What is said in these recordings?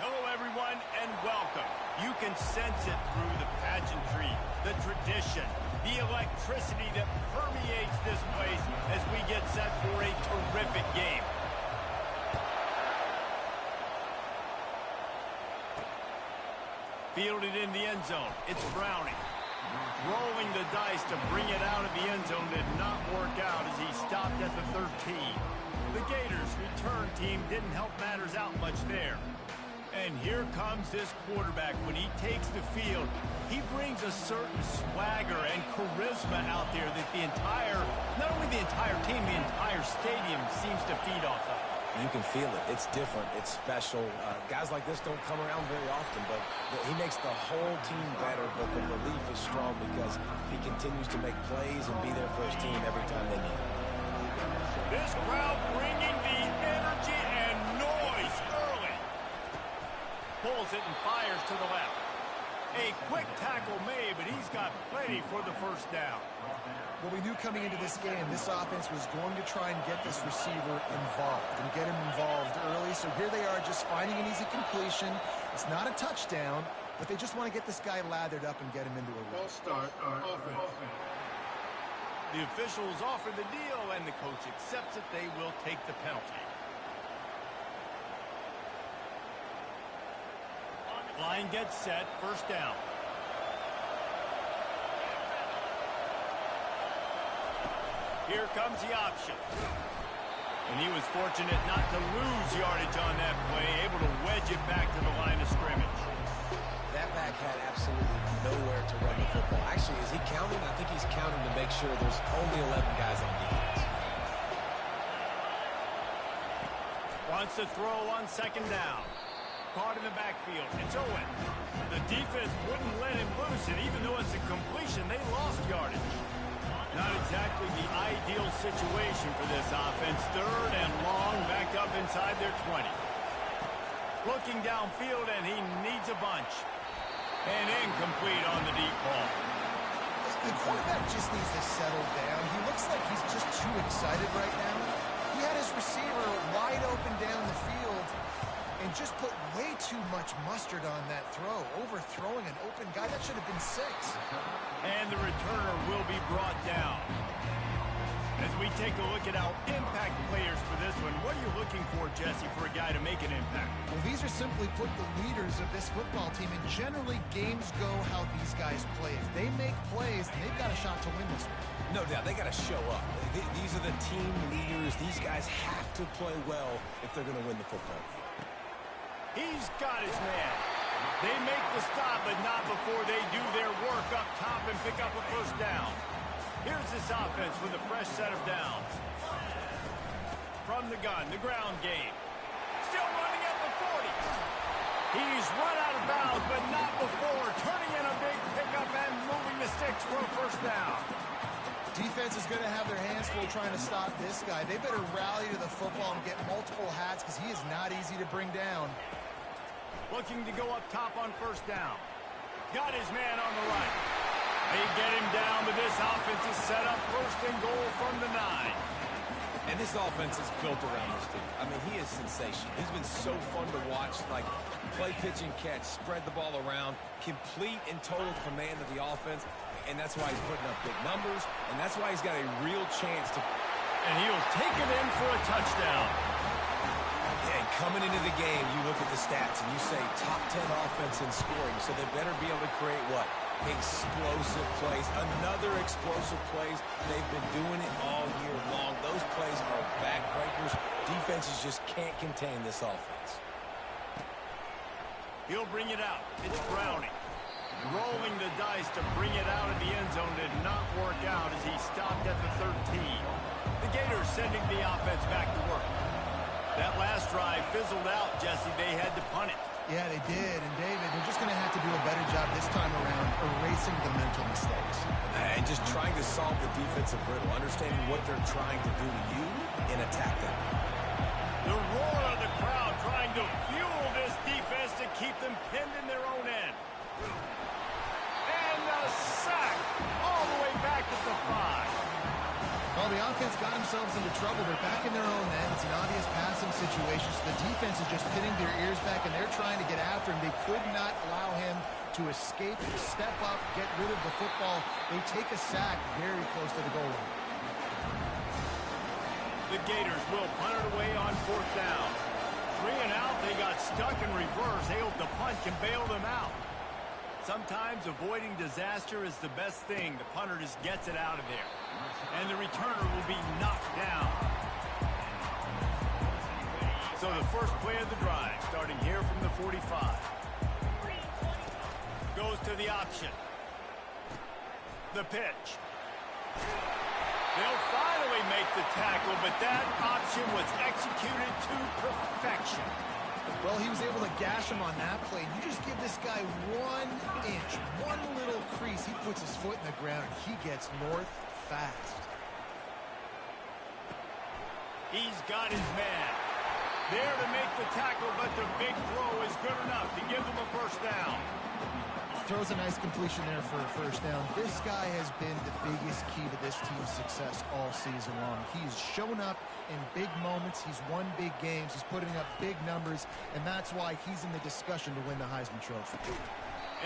Hello, everyone, and welcome. You can sense it through the pageantry, the tradition, the electricity that permeates this place as we get set for a terrific game. Fielded in the end zone. It's Browning. Rolling the dice to bring it out of the end zone did not work out as he stopped at the 13. The Gators' return team didn't help matters out much there. And here comes this quarterback. When he takes the field, he brings a certain swagger and charisma out there that not only the entire team, the entire stadium seems to feed off of. You can feel it. It's different. It's special. Guys like this don't come around very often, but he makes the whole team better, but the belief is strong because he continues to make plays and be there for his team every time they need. This crowd bringing the energy and noise early. Pulls it and fires to the left. A quick tackle made, but he's got plenty for the first down. Well, we knew coming into this game, this offense was going to try and get this receiver involved and get him involved early. So here they are just finding an easy completion. It's not a touchdown, but they just want to get this guy lathered up and get him into a run. Start offense. The officials offer the deal, and the coach accepts it. They will take the penalty. Line gets set, first down. Here comes the option. And he was fortunate not to lose yardage on that play, able to wedge it back to the line of scrimmage. That back had absolutely nowhere to run the football. Actually, is he counting? I think he's counting to make sure there's only 11 guys on defense. Wants to throw on second down. Caught in the backfield. It's Owen. The defense wouldn't let him loose, and even though it's a completion, they lost yardage. Not exactly the ideal situation for this offense. Third and long, back up inside their 20. Looking downfield, and he needs a bunch. And incomplete on the deep ball. The quarterback just needs to settle down. He looks like he's just too excited right now. He had his receiver wide open down the field and just put way too much mustard on that throw, overthrowing an open guy. That should have been 6. And the returner will be brought down. As we take a look at our impact players for this one, what are you looking for, Jesse, for a guy to make an impact? Well, these are simply put the leaders of this football team, and generally games go how these guys play. If they make plays, then they've got a shot to win this one. No doubt, they got to show up. These are the team leaders. These guys have to play well if they're going to win the football game. He's got his man. They make the stop, but not before they do their work up top and pick up a first down. Here's this offense with a fresh set of downs. From the gun, the ground game. Still running at the 40. He's run out of bounds, but not before. Turning in a big pickup and moving the sticks for a first down. Defense is going to have their hands full trying to stop this guy. They better rally to the football and get multiple hats because he is not easy to bring down. Looking to go up top on first down. Got his man on the right. They get him down, but this offense is set up first and goal from the 9. And this offense is built around this dude. I mean, he is sensational. He's been so fun to watch, like play, pitch, and catch, spread the ball around, complete and total command of the offense, and that's why he's putting up big numbers, and that's why he's got a real chance to... And he'll take it in for a touchdown. Yeah, and coming into the game, you look at the stats, and you say top 10 offense in scoring, so they better be able to create what? Explosive plays. Another explosive plays. They've been doing it all year long. Those plays are backbreakers. Defenses just can't contain this offense. He'll bring it out. It's Browning. Rolling the dice to bring it out of the end zone did not work out as he stopped at the 13. The Gators sending the offense back to work. That last drive fizzled out, Jesse. They had to punt it. Yeah, they did. And, David, they're just going to have to do a better job this time around erasing the mental mistakes. And just trying to solve the defensive riddle, understanding what they're trying to do to you and attack them. The roar of the crowd trying to fuel this defense to keep them pinned in their own end. And a sack all the way back at the 5. Well, the offense got themselves into trouble. They're back in their own end. It's an obvious passing situation. So the defense is just pinning their ears back, and they're trying to get after him. They could not allow him to escape, step up, get rid of the football. They take a sack very close to the goal line. The Gators will punt it away on 4th down. 3 and out, they got stuck in reverse. They hope the punt can bail them out. Sometimes avoiding disaster is the best thing. The punter just gets it out of there. And the returner will be knocked down. So the first play of the drive, starting here from the 45. Goes to the option. The pitch. They'll finally make the tackle, but that option was executed to perfection. Well, he was able to gash him on that play. You just give this guy 1 inch, one little crease. He puts his foot in the ground. He gets north fast. He's got his man. There to make the tackle, but the big throw is good enough to give them a first down. Throws a nice completion there for a first down. This guy has been the biggest key to this team's success all season long. He's shown up in big moments. He's won big games. He's putting up big numbers, and that's why he's in the discussion to win the Heisman Trophy.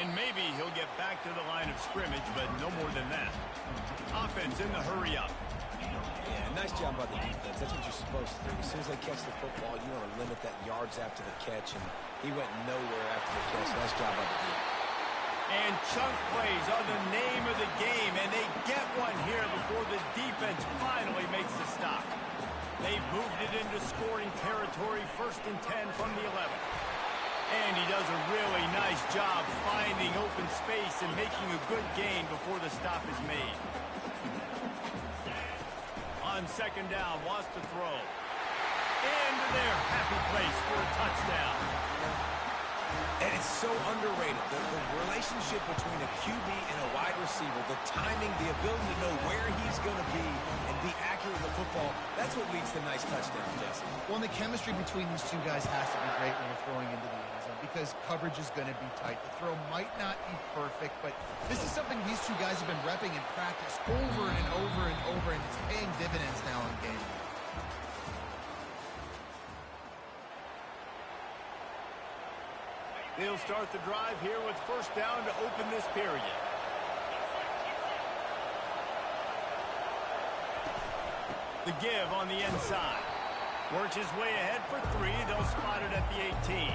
And maybe he'll get back to the line of scrimmage, but no more than that. Offense in the hurry up. Yeah, nice job by the defense. That's what you're supposed to do. As soon as they catch the football, you want to limit that yards after the catch, and he went nowhere after the catch. Nice job by the defense. And chunk plays are the name of the game, and they get one here before the defense finally makes the stop. They've moved it into scoring territory, 1st and 10 from the 11. And he does a really nice job finding open space and making a good gain before the stop is made. On 2nd down, wants to throw. Into their happy place for a touchdown. And it's so underrated, the relationship between a QB and a wide receiver, the timing, the ability to know where he's going to be and be accurate with the football, that's what leads to nice touchdowns, Jesse. Well, the chemistry between these two guys has to be great when you're throwing into the end zone because coverage is going to be tight. The throw might not be perfect, but this is something these two guys have been repping in practice over and over and over, and it's paying dividends now in game. They'll start the drive here with 1st down to open this period. The give on the inside. Works his way ahead for 3. They'll spot it at the 18.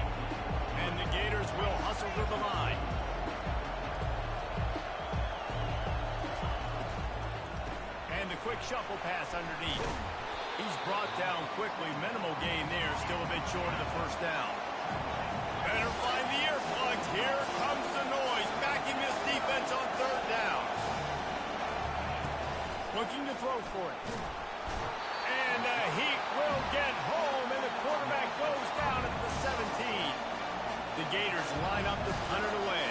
And the Gators will hustle to the line. And the quick shuffle pass underneath. He's brought down quickly. Minimal gain there. Still a bit short of the 1st down. Better find the earplugs. Here comes the noise. Backing this defense on 3rd down. Looking to throw for it. And the heat will get home, and the quarterback goes down at the 17. The Gators line up to punt it away.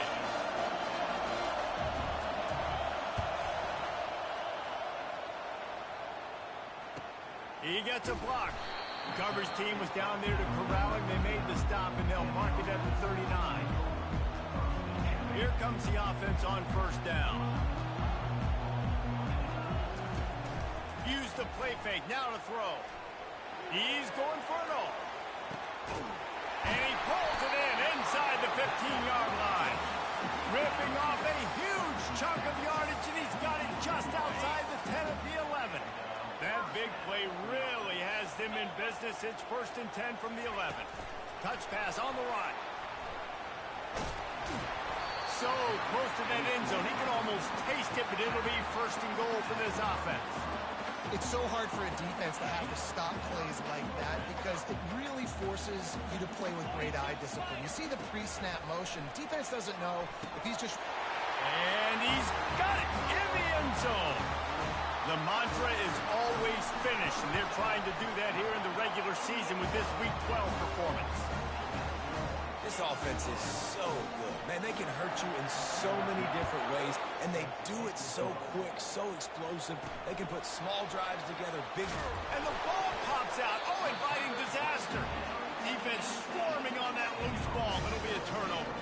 He gets a block. The coverage team was down there to corral him. They made the stop, and they'll mark it at the 39. Here comes the offense on 1st down. Use the play fake. Now to throw. He's going for it all. And he pulls it in inside the 15-yard line. Ripping off a huge chunk of yardage, and he's got it just outside the 10 of the 11. That big play really has them in business. It's 1st and 10 from the 11. Touch pass on the right. So close to that end zone. He can almost taste it, but it'll be 1st and goal for this offense. It's so hard for a defense to have to stop plays like that because it really forces you to play with great eye discipline. You see the pre-snap motion. Defense doesn't know if he's just... And he's got it in the end zone. The mantra is always finish, and they're trying to do that here in the regular season with this Week 12 performance. This offense is so good. Man, they can hurt you in so many different ways, and they do it so quick, so explosive. They can put small drives together, big. And the ball pops out. Oh, inviting disaster. Defense swarming on that loose ball. It'll be a turnover.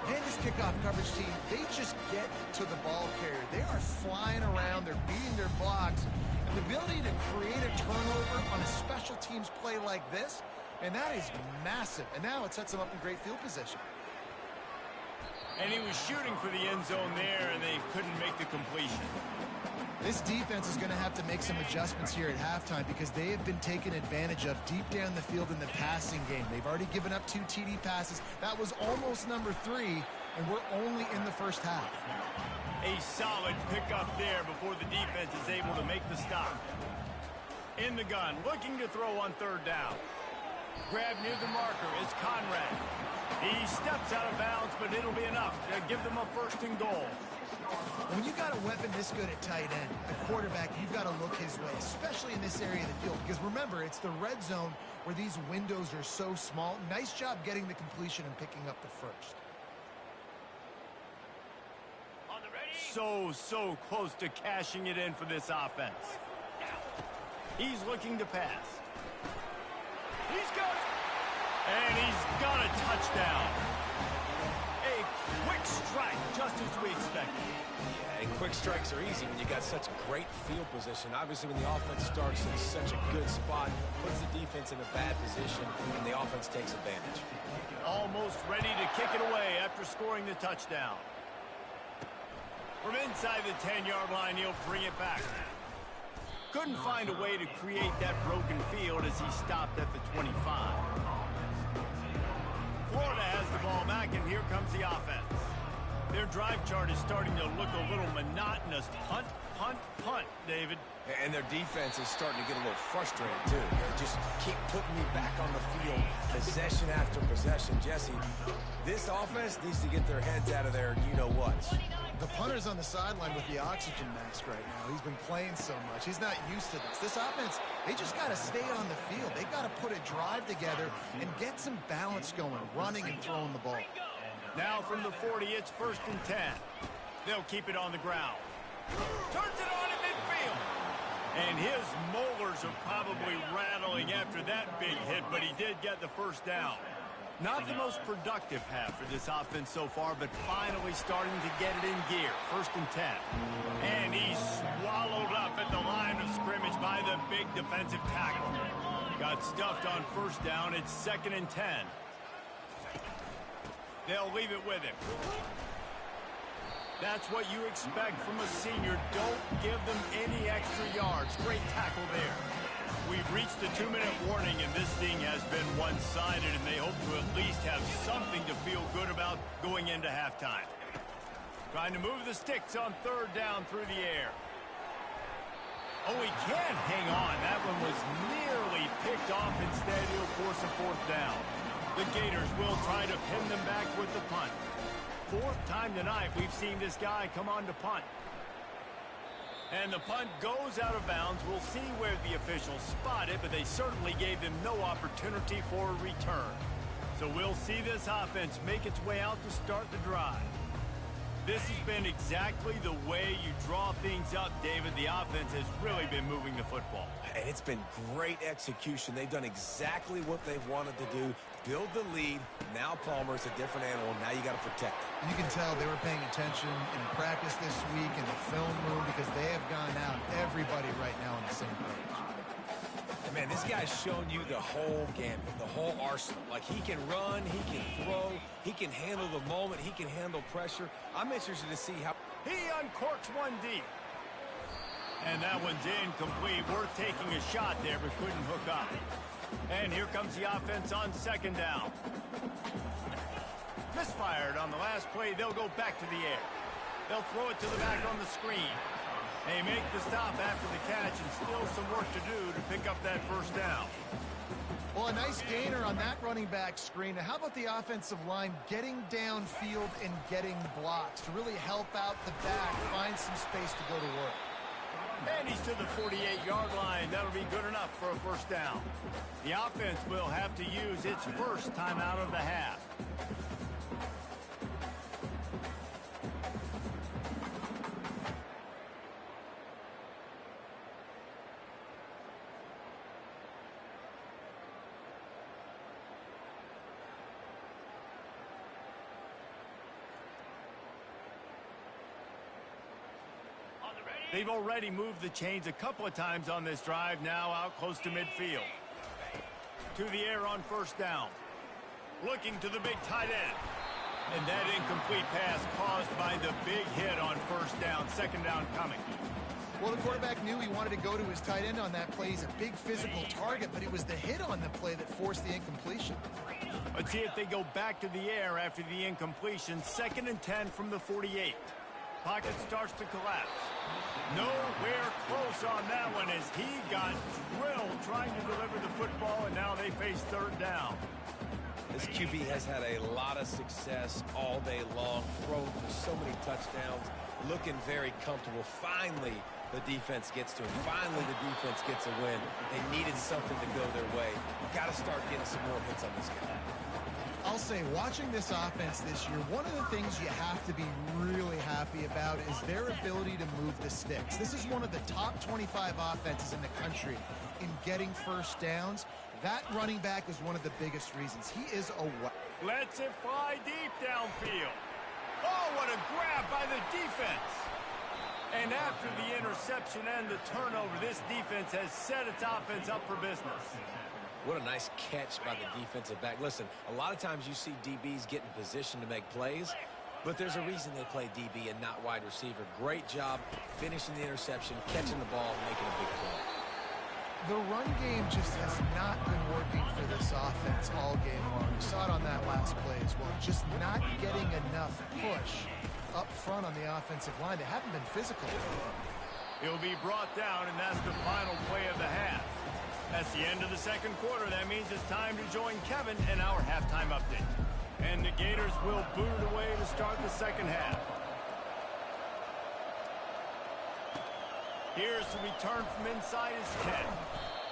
And this kickoff coverage team, they just get to the ball carrier. They are flying around. They're beating their blocks. And the ability to create a turnover on a special teams play like this, and that is massive. And now it sets them up in great field position. And he was shooting for the end zone there, and they couldn't make the completion. This defense is going to have to make some adjustments here at halftime because they have been taken advantage of deep down the field in the passing game. They've already given up 2 TD passes. That was almost number 3, and we're only in the first half. A solid pickup there before the defense is able to make the stop. In the gun, looking to throw on third down. Grab near the marker is Conrad. He steps out of bounds, but it'll be enough to give them a first and goal. When you got a weapon this good at tight end, a quarterback, you've got to look his way, especially in this area of the field. Because remember, it's the red zone where these windows are so small. Nice job getting the completion and picking up the first. So close to cashing it in for this offense. He's looking to pass. He's got it. And he's got a touchdown. A quick strike, just as we expected. Yeah, and quick strikes are easy when you got such great field position. Obviously, when the offense starts in such a good spot, puts the defense in a bad position, and the offense takes advantage. Almost ready to kick it away after scoring the touchdown. From inside the 10-yard line, he'll bring it back. Couldn't find a way to create that broken field as he stopped at the 25. Florida has the ball back, and here comes the offense. Their drive chart is starting to look a little monotonous. Punt, punt, punt, David. And their defense is starting to get a little frustrated, too. They just keep putting me back on the field, possession after possession. Jesse, this offense needs to get their heads out of their you-know-whats. The punter's on the sideline with the oxygen mask right now. He's been playing so much. He's not used to this. This offense, they just got to stay on the field. They got to put a drive together and get some balance going, running and throwing the ball. Now from the 40, it's 1st and 10. They'll keep it on the ground. Turns it on in midfield. And his molars are probably rattling after that big hit, but he did get the first down. Not the most productive half for this offense so far, but finally starting to get it in gear. 1st and 10. And he's swallowed up at the line of scrimmage by the big defensive tackle. Got stuffed on 1st down. It's 2nd and 10. They'll leave it with him. That's what you expect from a senior. Don't give them any extra yards. Great tackle there. We've reached the 2-minute warning, and this thing has been one-sided, and they hope to at least have something to feel good about going into halftime. Trying to move the sticks on 3rd down through the air. Oh, he can't hang on. That one was nearly picked off. Instead, he'll force a 4th down. The Gators will try to pin them back with the punt. 4th time tonight we've seen this guy come on to punt. And the punt goes out of bounds. We'll see where the officials spot it, but they certainly gave them no opportunity for a return. So we'll see this offense make its way out to start the drive. This has been exactly the way you draw things up, David. The offense has really been moving the football. And it's been great execution. They've done exactly what they've wanted to do. Build the lead. Now Palmer's a different animal. Now you got to protect it. You can tell they were paying attention in practice this week in the film room because they have gone out, everybody right now on the same page. And man, this guy's shown you the whole gambit, the whole arsenal. Like, he can run, he can throw, he can handle the moment, he can handle pressure. I'm interested to see how... He uncorks one deep. And that one's incomplete. Worth taking a shot there, but couldn't hook up. And here comes the offense on 2nd down. Misfired on the last play. They'll go back to the air. They'll throw it to the back on the screen. They make the stop after the catch, and still some work to do to pick up that 1st down. Well, a nice gainer on that running back screen. Now, how about the offensive line getting downfield and getting blocks to really help out the back, find some space to go to work? And he's to the 48-yard line. That'll be good enough for a 1st down. The offense will have to use its first timeout of the half. They've already moved the chains a couple of times on this drive, now out close to midfield. To the air on first down. Looking to the big tight end. And that incomplete pass caused by the big hit on first down. Second down coming. Well, the quarterback knew he wanted to go to his tight end on that play. He's a big physical target, but it was the hit on the play that forced the incompletion. Let's see if they go back to the air after the incompletion. 2nd and 10 from the 48. Pocket starts to collapse. Nowhere close on that one as he got drilled trying to deliver the football, and now they face third down. This QB has had a lot of success all day long, thrown for so many touchdowns, looking very comfortable. Finally, the defense gets to him. Finally, the defense gets a win. They needed something to go their way. Got to start getting some more hits on this guy. I'll say, watching this offense this year, one of the things you have to be really happy about is their ability to move the sticks. This is one of the top 25 offenses in the country in getting first downs. That running back is one of the biggest reasons. He is a Lets it fly deep downfield. Oh, what a grab by the defense. And after the interception and the turnover, this defense has set its offense up for business. What a nice catch by the defensive back. Listen, a lot of times you see DBs get in position to make plays, but there's a reason they play DB and not wide receiver. Great job finishing the interception, catching the ball, and making a big play. The run game just has not been working for this offense all game long. We saw it on that last play as well. Just not getting enough push up front on the offensive line. They haven't been physical. He'll be brought down, and that's the final play of the half. That's the end of the second quarter. That means it's time to join Kevin in our halftime update. And the Gators will boot it away to start the second half. Here's the return from inside his 10.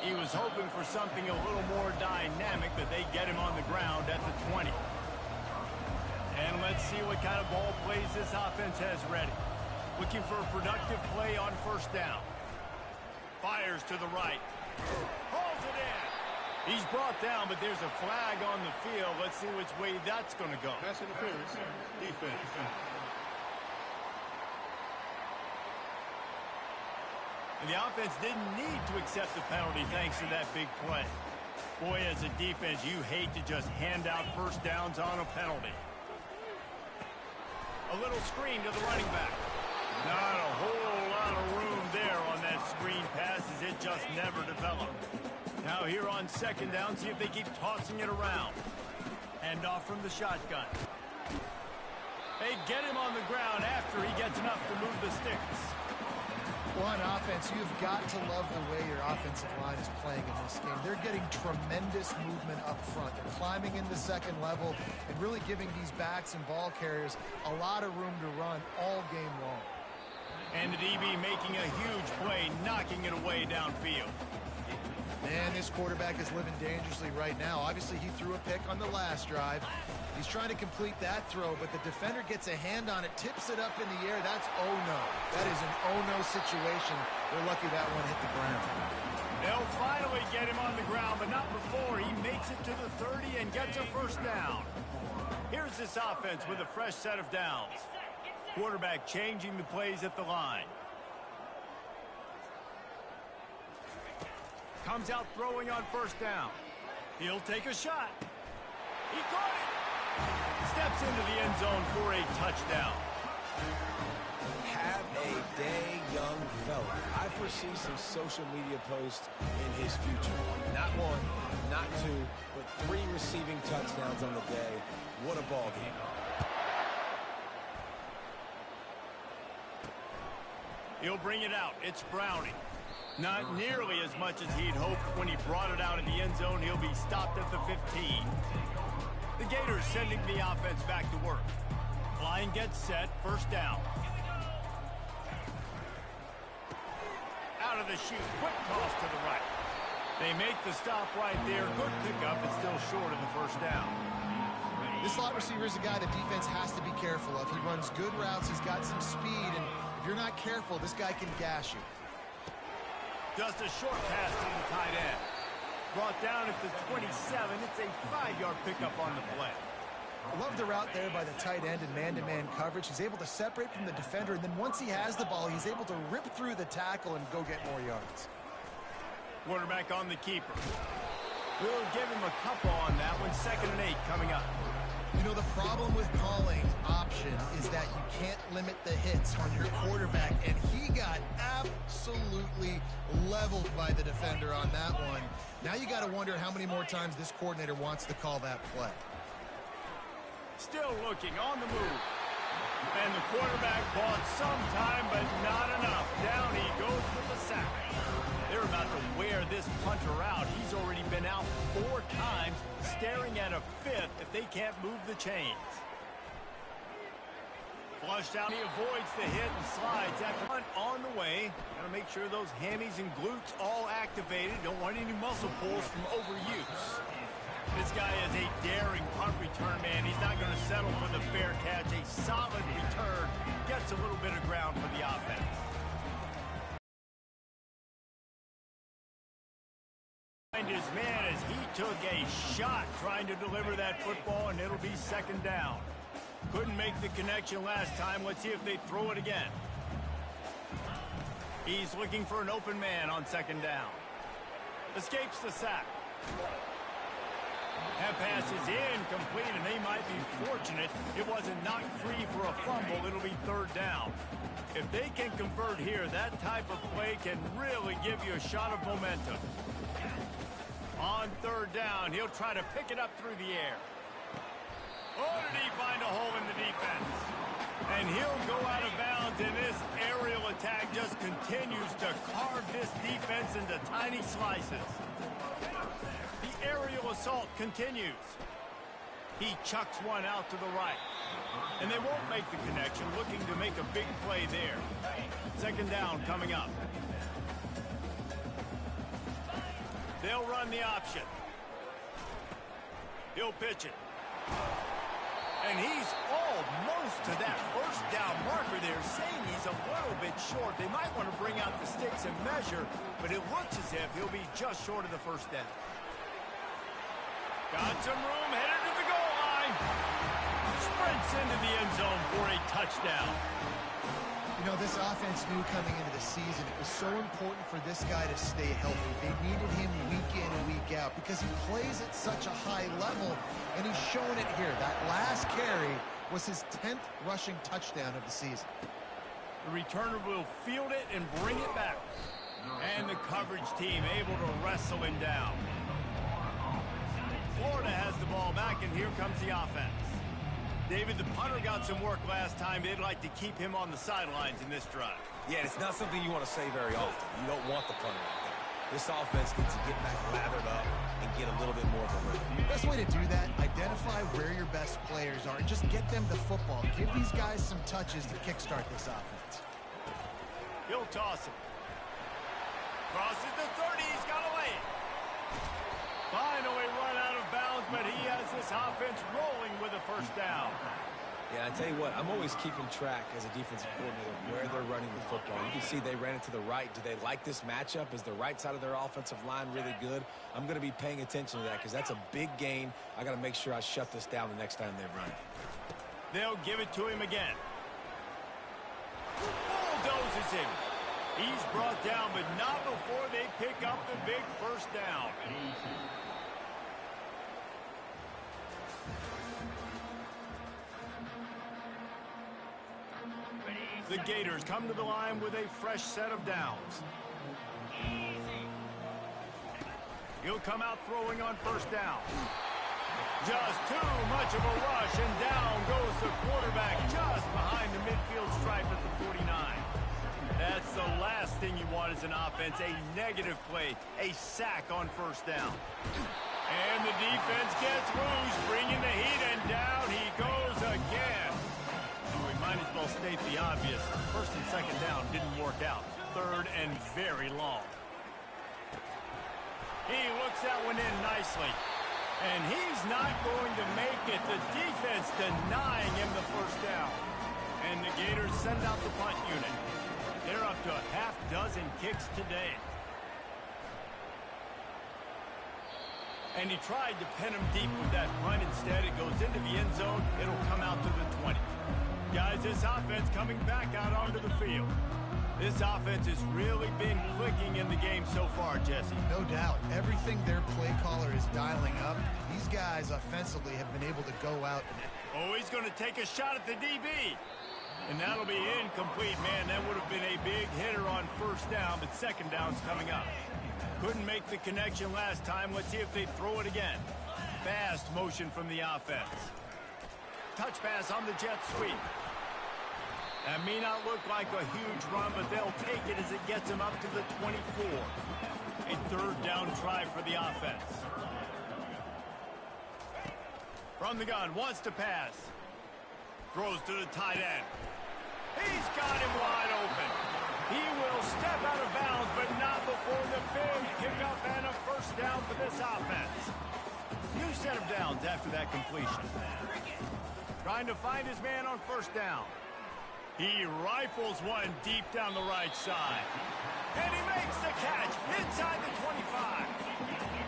He was hoping for something a little more dynamic, but they get him on the ground at the 20. And let's see what kind of ball plays this offense has ready. Looking for a productive play on first down. Fires to the right. Hauls it in. He's brought down, but there's a flag on the field. Let's see which way that's going to go. Pass interference. Defense. And the offense didn't need to accept the penalty thanks to that big play. Boy, as a defense, you hate to just hand out first downs on a penalty. A little screen to the running back. Not a whole lot of room there on that screen pass as it just never developed. Now here on second down, see if they keep tossing it around. Hand off from the shotgun. They get him on the ground after he gets enough to move the sticks. Well, on offense, you've got to love the way your offensive line is playing in this game. They're getting tremendous movement up front. They're climbing in the second level and really giving these backs and ball carriers a lot of room to run all game long. And the DB making a huge play, knocking it away downfield. Man, this quarterback is living dangerously right now. Obviously, he threw a pick on the last drive. He's trying to complete that throw, but the defender gets a hand on it, tips it up in the air. That's oh-no. That is an oh-no situation. They're lucky that one hit the ground. They'll finally get him on the ground, but not before he makes it to the 30 and gets a first down. Here's this offense with a fresh set of downs. Quarterback changing the plays at the line. Comes out throwing on first down. He'll take a shot. He caught it. Steps into the end zone for a touchdown. Have a day, young fella. I foresee some social media posts in his future. Not one, not two, but 3 receiving touchdowns on the day. What a ball game. He'll bring it out. It's Browning. Not nearly as much as he'd hoped when he brought it out of the end zone. He'll be stopped at the 15. The Gators sending the offense back to work. Line gets set. First down. Out of the chute. Quick toss to the right. They make the stop right there. Good pickup, but still short of the first down. This slot receiver is a guy the defense has to be careful of. He runs good routes. He's got some speed, and if you're not careful, this guy can gash you. Just a short pass to the tight end. Brought down at the 27. It's a 5-yard pickup on the play. I love the route there by the tight end in man-to-man coverage. He's able to separate from the defender, and then once he has the ball, he's able to rip through the tackle and go get more yards. Quarterback on the keeper. We'll give him a couple on that one. 2nd and 8 coming up. You know, the problem with calling option is that you can't limit the hits on your quarterback, and he got absolutely leveled by the defender on that one. Now you got to wonder how many more times this coordinator wants to call that play. Still looking on the move. And the quarterback bought some time, but not enough. Down he goes with the sack. They're about to wear this punter out. He's already been out 4 times, staring at a 5th if they can't move the chains. Flushed out. He avoids the hit and slides at the punt on the way. Got to make sure those hammies and glutes all activated. Don't want any muscle pulls from overuse. This guy is a daring punt return man. He's not going to settle for the fair catch. A solid return. Gets a little bit of ground for the offense. His man as he took a shot trying to deliver that football, and it'll be 2nd down. Couldn't make the connection last time. Let's see if they throw it again. He's looking for an open man on 2nd down. Escapes the sack. That pass is incomplete, and they might be fortunate it wasn't knocked free for a fumble. It'll be 3rd down. If they can convert here, that type of play can really give you a shot of momentum. On 3rd down, he'll try to pick it up through the air. Oh, did he find a hole in the defense? And he'll go out of bounds, and this aerial attack just continues to carve this defense into tiny slices. The aerial assault continues. He chucks one out to the right. And they won't make the connection, looking to make a big play there. 2nd down coming up. They'll run the option. He'll pitch it. And he's almost to that 1st down marker there, saying he's a little bit short. They might want to bring out the sticks and measure, but it looks as if he'll be just short of the 1st down. Got some room, headed to the goal line. Sprints into the end zone for a touchdown. You know, this offense knew coming into the season it was so important for this guy to stay healthy. They needed him week in and week out because he plays at such a high level, and he's showing it here. That last carry was his 10th rushing touchdown of the season. The returner will field it and bring it back. And the coverage team able to wrestle him down. Florida has the ball back, and here comes the offense. David, the punter got some work last time. They'd like to keep him on the sidelines in this drive. Yeah, it's not something you want to say very often. You don't want the punter out there. This offense needs to get back lathered up and get a little bit more of a rhythm. Best way to do that, identify where your best players are and just get them the football. Give these guys some touches to kickstart this offense. He'll toss it. Crosses the 30. He's got to lay it. Finally run out of bounds, but he has this offense rolling with a 1st down. Yeah, I tell you what, I'm always keeping track as a defensive coordinator of where they're running the football. You can see they ran it to the right. Do they like this matchup? Is the right side of their offensive line really good? I'm going to be paying attention to that because that's a big gain. I got to make sure I shut this down the next time they run it. They'll give it to him again. Bulldozes him. He's brought down, but not before they pick up the big 1st down. The Gators come to the line with a fresh set of downs. He'll come out throwing on 1st down. Just too much of a rush, and down goes the quarterback just behind the midfield stripe at the 49. That's the last thing you want as an offense, a negative play, a sack on 1st down. And the defense gets loose, bringing the heat, and down he goes again. We might as well state the obvious. 1st and 2nd down didn't work out. 3rd and very long. He looks that one in nicely. And he's not going to make it. The defense denying him the 1st down. And the Gators send out the punt unit. They're up to a half dozen kicks today. And he tried to pin him deep with that punt. Instead, it goes into the end zone. It'll come out to the 20. Guys, this offense coming back out onto the field. This offense has really been clicking in the game so far, Jesse. No doubt. Everything their play caller is dialing up, these guys offensively have been able to go out. Oh, he's going to take a shot at the DB. And that'll be incomplete. Man, that would have been a big hitter on first down, but second down's coming up. Couldn't make the connection last time. Let's see if they throw it again. Fast motion from the offense. Touch pass on the jet sweep. That may not look like a huge run, but they'll take it as it gets them up to the 24. A third down try for the offense. From the gun, wants to pass. Throws to the tight end. He's got him wide open. He will step out of bounds, but not before the big pickup and a first down for this offense. New set of downs after that completion. Trying to find his man on first down. He rifles one deep down the right side. And he makes the catch inside the 25.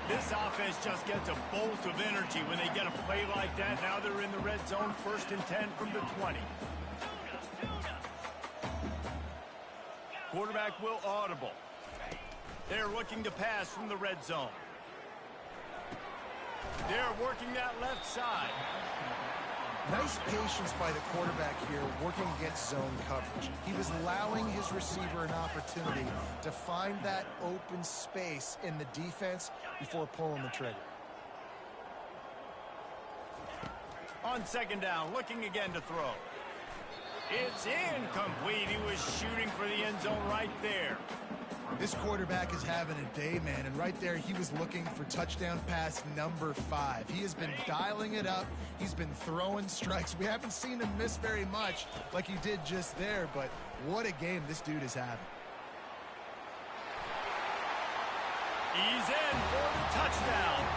This offense just gets a bolt of energy when they get a play like that. Now they're in the red zone, 1st and 10 from the 20. Quarterback will audible. They're looking to pass from the red zone. They're working that left side. Nice patience by the quarterback here, working against zone coverage. He was allowing his receiver an opportunity to find that open space in the defense before pulling the trigger. On second down, looking again to throw. It's incomplete. He was shooting for the end zone right there. This quarterback is having a day, man, and right there he was looking for touchdown pass number 5. He has been dialing it up. He's been throwing strikes. We haven't seen him miss very much like he did just there, but what a game this dude is having. He's in for the touchdown.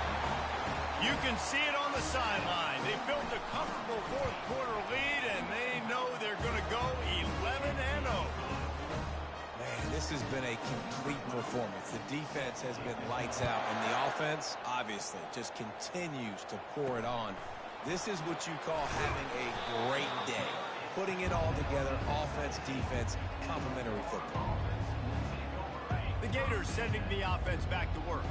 You can see it on the sideline. They built a comfortable fourth quarter lead, and they know they're going to go 11-0. Man, this has been a complete performance. The defense has been lights out, and the offense, obviously, just continues to pour it on. This is what you call having a great day. Putting it all together, offense, defense, complementary football. The Gators sending the offense back to work.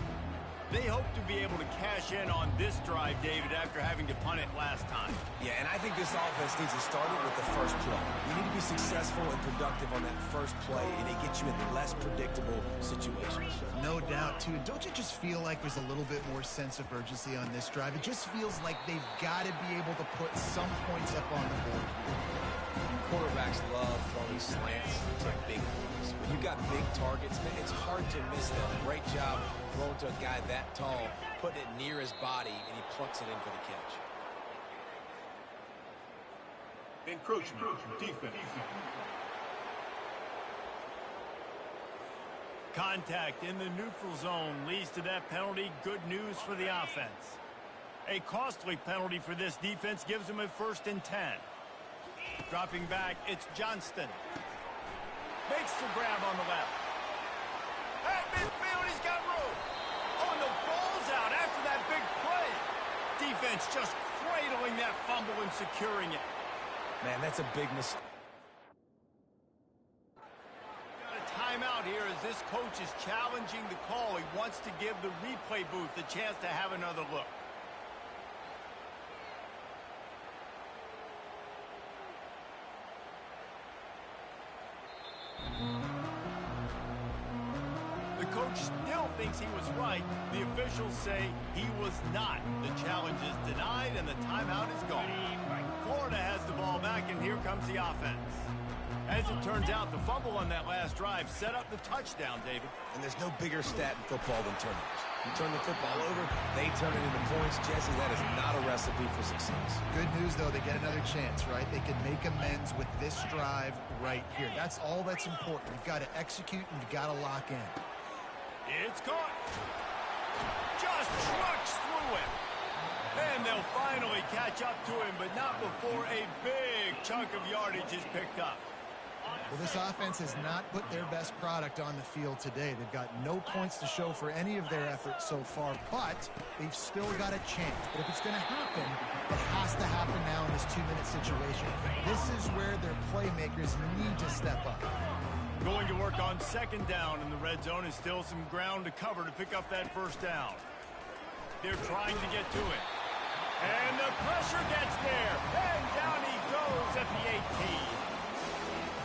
They hope to be able to cash in on this drive, David, after having to punt it last time. Yeah, and I think this offense needs to start it with the first play. You need to be successful and productive on that first play, and it gets you in less predictable situations. No doubt, too. Don't you just feel like there's a little bit more sense of urgency on this drive? It just feels like they've got to be able to put some points up on the board. Quarterbacks love throwing slants to big points. When you've got big targets, man, it's hard to miss them. Great job throwing to a guy that tall, putting it near his body, and he plucks it in for the catch. Encroachment, defense. Contact in the neutral zone leads to that penalty. Good news for the offense. A costly penalty for this defense gives them a 1st and 10. Dropping back, it's Johnston. Makes the grab on the left. At midfield, he's got room. Oh, and the ball's out after that big play. Defense just cradling that fumble and securing it. Man, that's a big mistake. Got a timeout here as this coach is challenging the call. He wants to give the replay booth the chance to have another look. The coach still thinks he was right. The officials say he was not. The challenge is denied and the timeout is gone. Florida has the ball back, and here comes the offense. As it turns out, the fumble on that last drive set up the touchdown, David. And there's no bigger stat in football than turnovers. You turn the football over, they turn it into points. Jesse, that is not a recipe for success. Good news, though, they get another chance, right? They can make amends with this drive right here. That's all that's important. You've got to execute, and you've got to lock in. It's caught. Just trucks through it. And they'll finally catch up to him, but not before a big chunk of yardage is picked up. Well, this offense has not put their best product on the field today. They've got no points to show for any of their efforts so far, but they've still got a chance. But if it's going to happen, it has to happen now in this 2-minute situation. This is where their playmakers need to step up. Going to work on second down in the red zone is still some ground to cover to pick up that first down. They're trying to get to it. And the pressure gets there. And down he goes at the 18.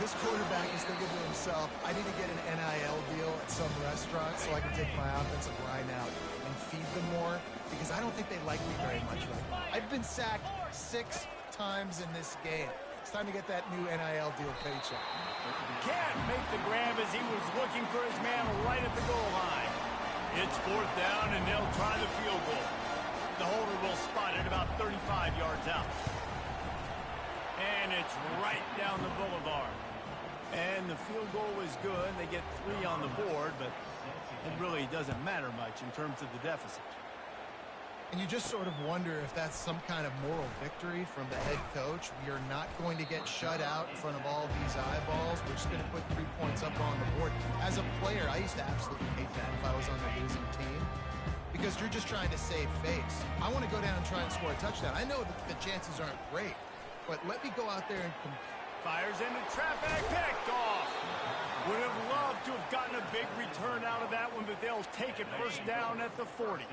This quarterback is thinking to himself, I need to get an NIL deal at some restaurant so I can take my offensive line out and feed them more, because I don't think they like me very much right now. I've been sacked 6 times in this game. It's time to get that new NIL deal paycheck. Can't make the grab as he was looking for his man right at the goal line. It's fourth down, and they'll try the field goal. The holder will spot it about 35 yards out. And it's right down the boulevard. And the field goal is good. They get 3 on the board, but it really doesn't matter much in terms of the deficit. And you just sort of wonder if that's some kind of moral victory from the head coach. We are not going to get shut out in front of all these eyeballs. We're just going to put 3 points up on the board. As a player, I used to absolutely hate that if I was on the losing team, because you're just trying to save face. I want to go down and try and score a touchdown. I know that the chances aren't great, but let me go out there and fires into traffic, picked off. Would have loved to have gotten a big return out of that one, but they'll take it first down at the 40.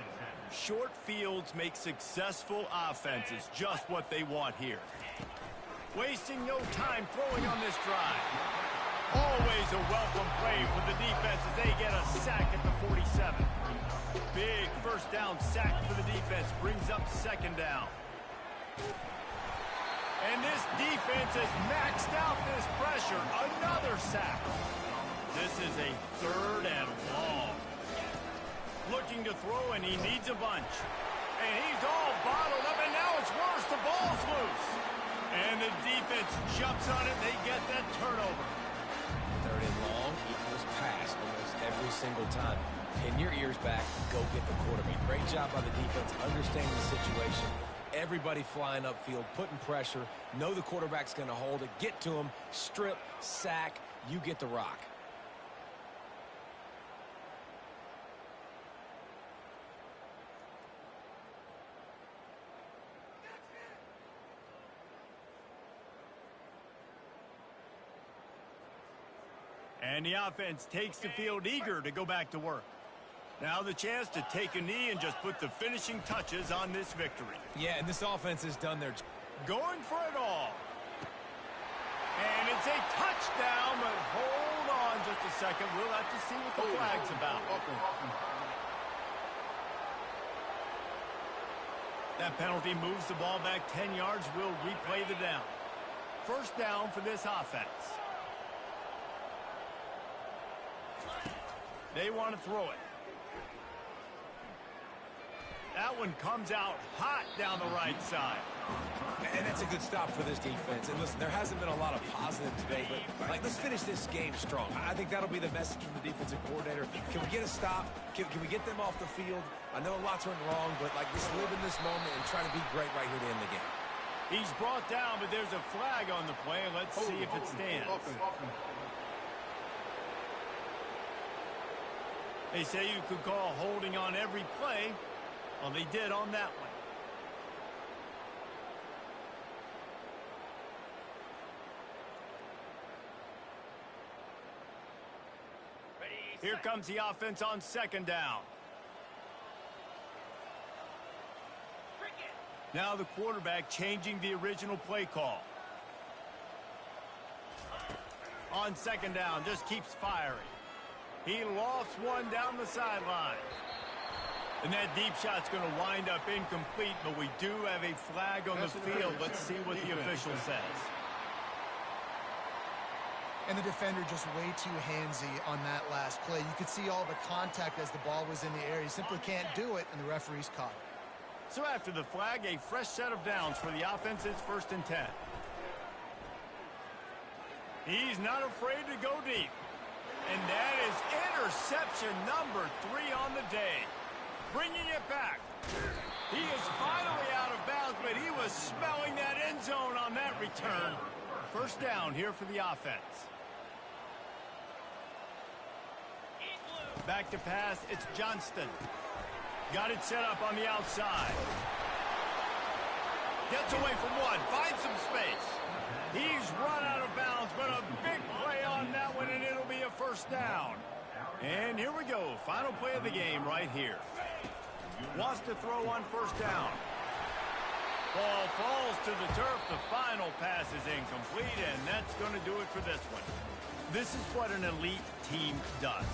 Short fields make successful offenses just what they want here. Wasting no time throwing on this drive. Always a welcome play for the defense as they get a sack at the 47. Big first down sack for the defense brings up second down. And this defense has maxed out this pressure. Another sack. This is a 3rd and long. Looking to throw, and he needs a bunch. And he's all bottled up, and now it's worse. The ball's loose. And the defense jumps on it. They get that turnover. 3rd and long equals pass almost every single time. Pin your ears back. Go get the quarterback. Great job by the defense understanding the situation. Everybody flying upfield, putting pressure, know the quarterback's going to hold it, get to him, strip, sack, you get the rock. And the offense takes the field eager to go back to work. Now the chance to take a knee and just put the finishing touches on this victory. Yeah, and this offense has done their going for it all. And it's a touchdown, but hold on just a second. We'll have to see what the flag's about. That penalty moves the ball back 10 yards. We'll replay the down. First down for this offense. They want to throw it. That one comes out hot down the right side. And that's a good stop for this defense. And listen, there hasn't been a lot of positive today, but let's finish this game strong. I think that'll be the message from the defensive coordinator. Can we get a stop? Can we get them off the field? I know lots went wrong, but just live in this moment and try to be great right here to end the game. He's brought down, but there's a flag on the play. Let's see if it stands. They say you could call holding on every play. Well, they did on that one. Here comes the offense on second down. Now the quarterback changing the original play call. On second down, just keeps firing. He lofts one down the sideline. And that deep shot's going to wind up incomplete, but we do have a flag on the field. Let's see what the official says. And the defender just way too handsy on that last play. You could see all the contact as the ball was in the air. He simply can't do it, and the referee's caught it. So after the flag, a fresh set of downs for the offense. It's 1st and 10. He's not afraid to go deep. And that is interception number 3 on the day. Bringing it back. He is finally out of bounds, but he was smelling that end zone on that return. First down here for the offense. Back to pass, it's Johnston. Got it set up on the outside. Gets away from one, finds some space. He's run out of bounds, but a big play on that one, and it'll be a first down. And here we go, final play of the game right here. Wants to throw on first down. Ball falls to the turf. The final pass is incomplete, and that's going to do it for this one. This is what an elite team does.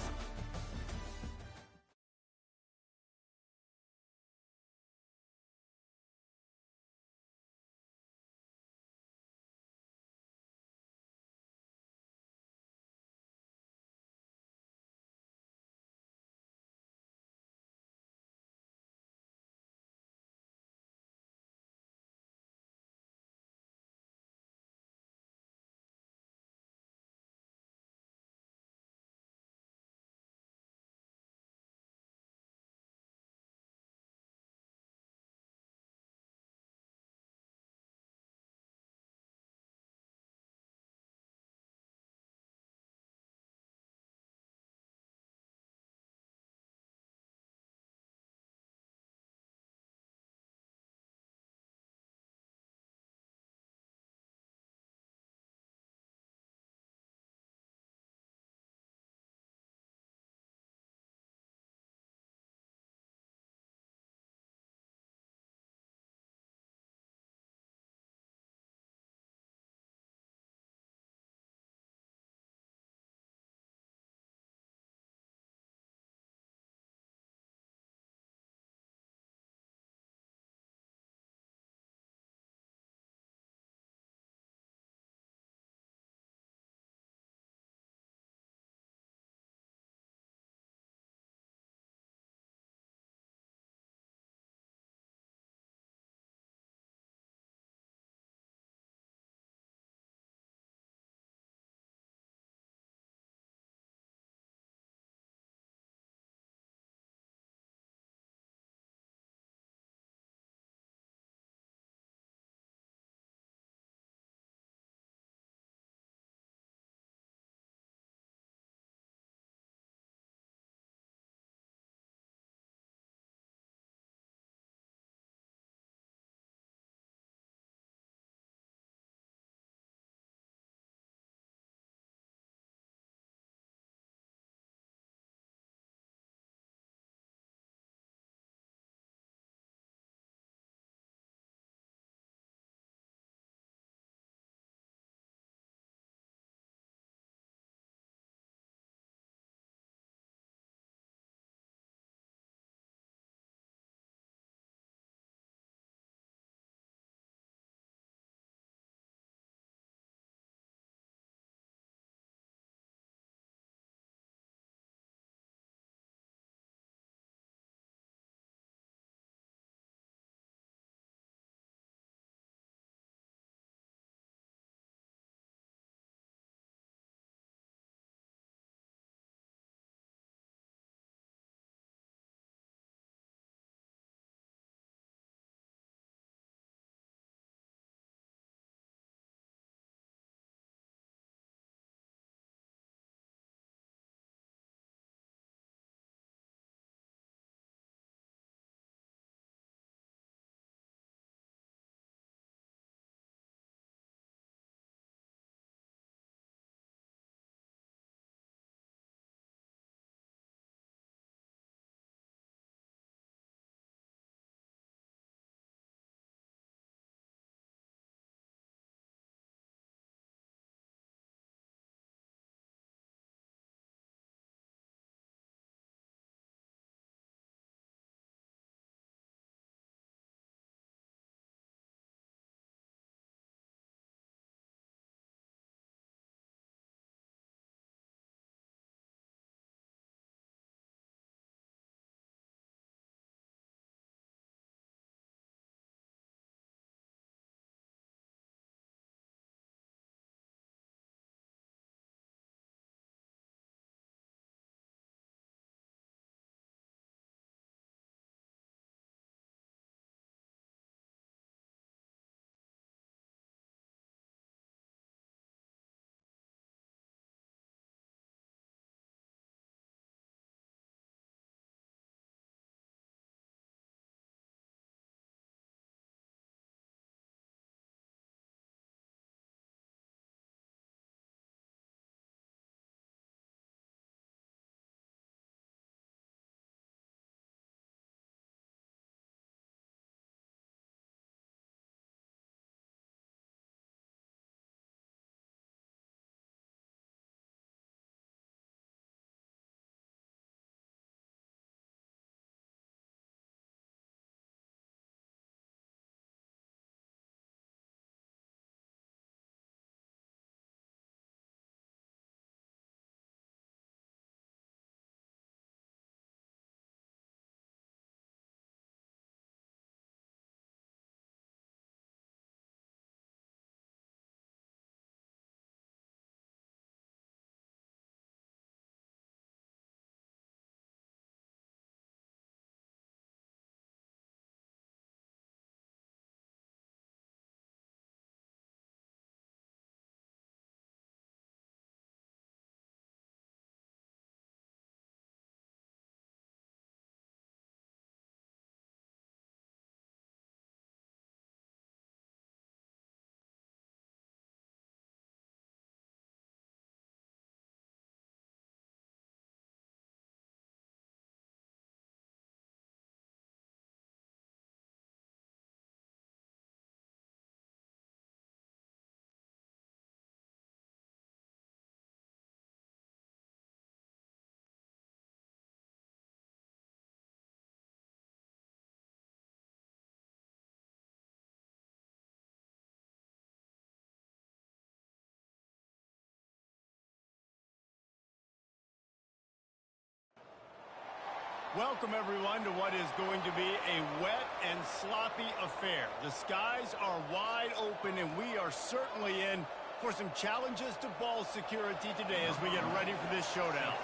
Welcome, everyone, to what is going to be a wet and sloppy affair. The skies are wide open, and we are certainly in for some challenges to ball security today as we get ready for this showdown.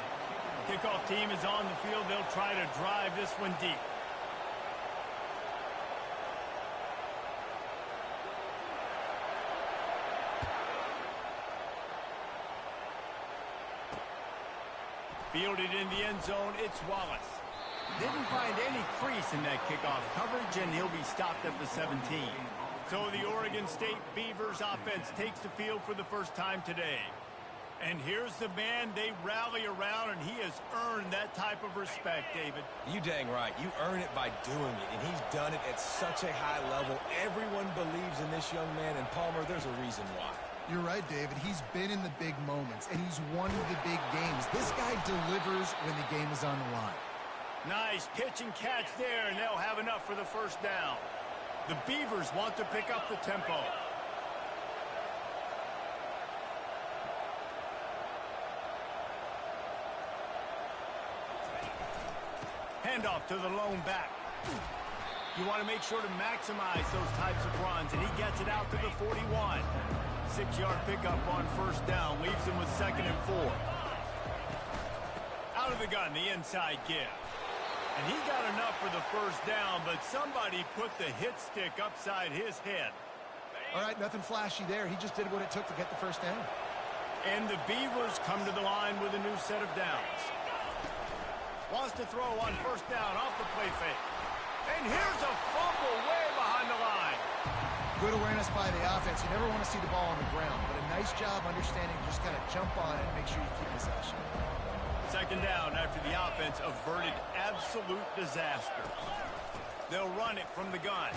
Kickoff team is on the field. They'll try to drive this one deep. Fielded in the end zone, it's Wallace. Didn't find any crease in that kickoff coverage, and he'll be stopped at the 17. So the Oregon State Beavers offense takes the field for the first time today. And here's the man they rally around, and he has earned that type of respect, David. You dang right. You earn it by doing it, and he's done it at such a high level. Everyone believes in this young man, and Palmer, there's a reason why. You're right, David. He's been in the big moments, and he's won the big games. This guy delivers when the game is on the line. Nice pitch and catch there, and they'll have enough for the first down. The Beavers want to pick up the tempo. Handoff to the lone back. You want to make sure to maximize those types of runs, and he gets it out to the 41. 6-yard pickup on first down, leaves him with 2nd and 4. Out of the gun, the inside give. And he got enough for the first down, but somebody put the hit stick upside his head. All right, nothing flashy there. He just did what it took to get the first down. And the Beavers come to the line with a new set of downs. Wants to throw on first down off the play fake. And here's a fumble way behind the line. Good awareness by the offense. You never want to see the ball on the ground, but a nice job understanding just kind of jump on it and make sure you keep possession. 2nd down after the offense averted absolute disaster. They'll run it from the gun.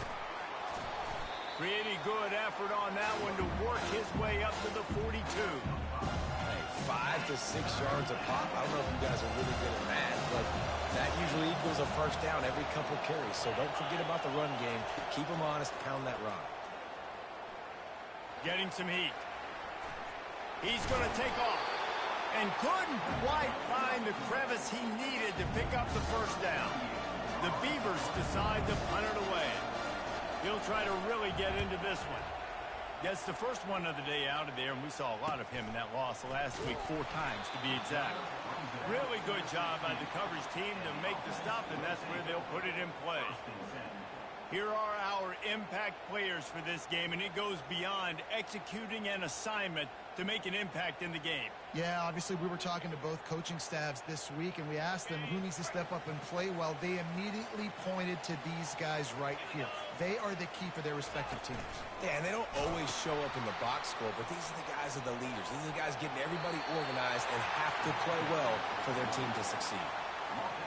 Pretty good effort on that one to work his way up to the 42. Hey, 5 to 6 yards a pop. I don't know if you guys are really good at math, but that usually equals a first down every couple carries. So don't forget about the run game. Keep them honest, pound that rock. Getting some heat. He's going to take off. And couldn't quite find the crevice he needed to pick up the first down. The Beavers decide to punt it away. He'll try to really get into this one. That's the first one of the day out of there, and we saw a lot of him in that loss last week, 4 times to be exact. Really good job by the coverage team to make the stop, and that's where they'll put it in play. Here are our impact players for this game, and it goes beyond executing an assignment to make an impact in the game. Yeah, obviously we were talking to both coaching staffs this week, and we asked them who needs to step up and play well. They immediately pointed to these guys right here. They are the key for their respective teams. Yeah, and they don't always show up in the box score, but these are the guys that are the leaders. These are the guys getting everybody organized and have to play well for their team to succeed.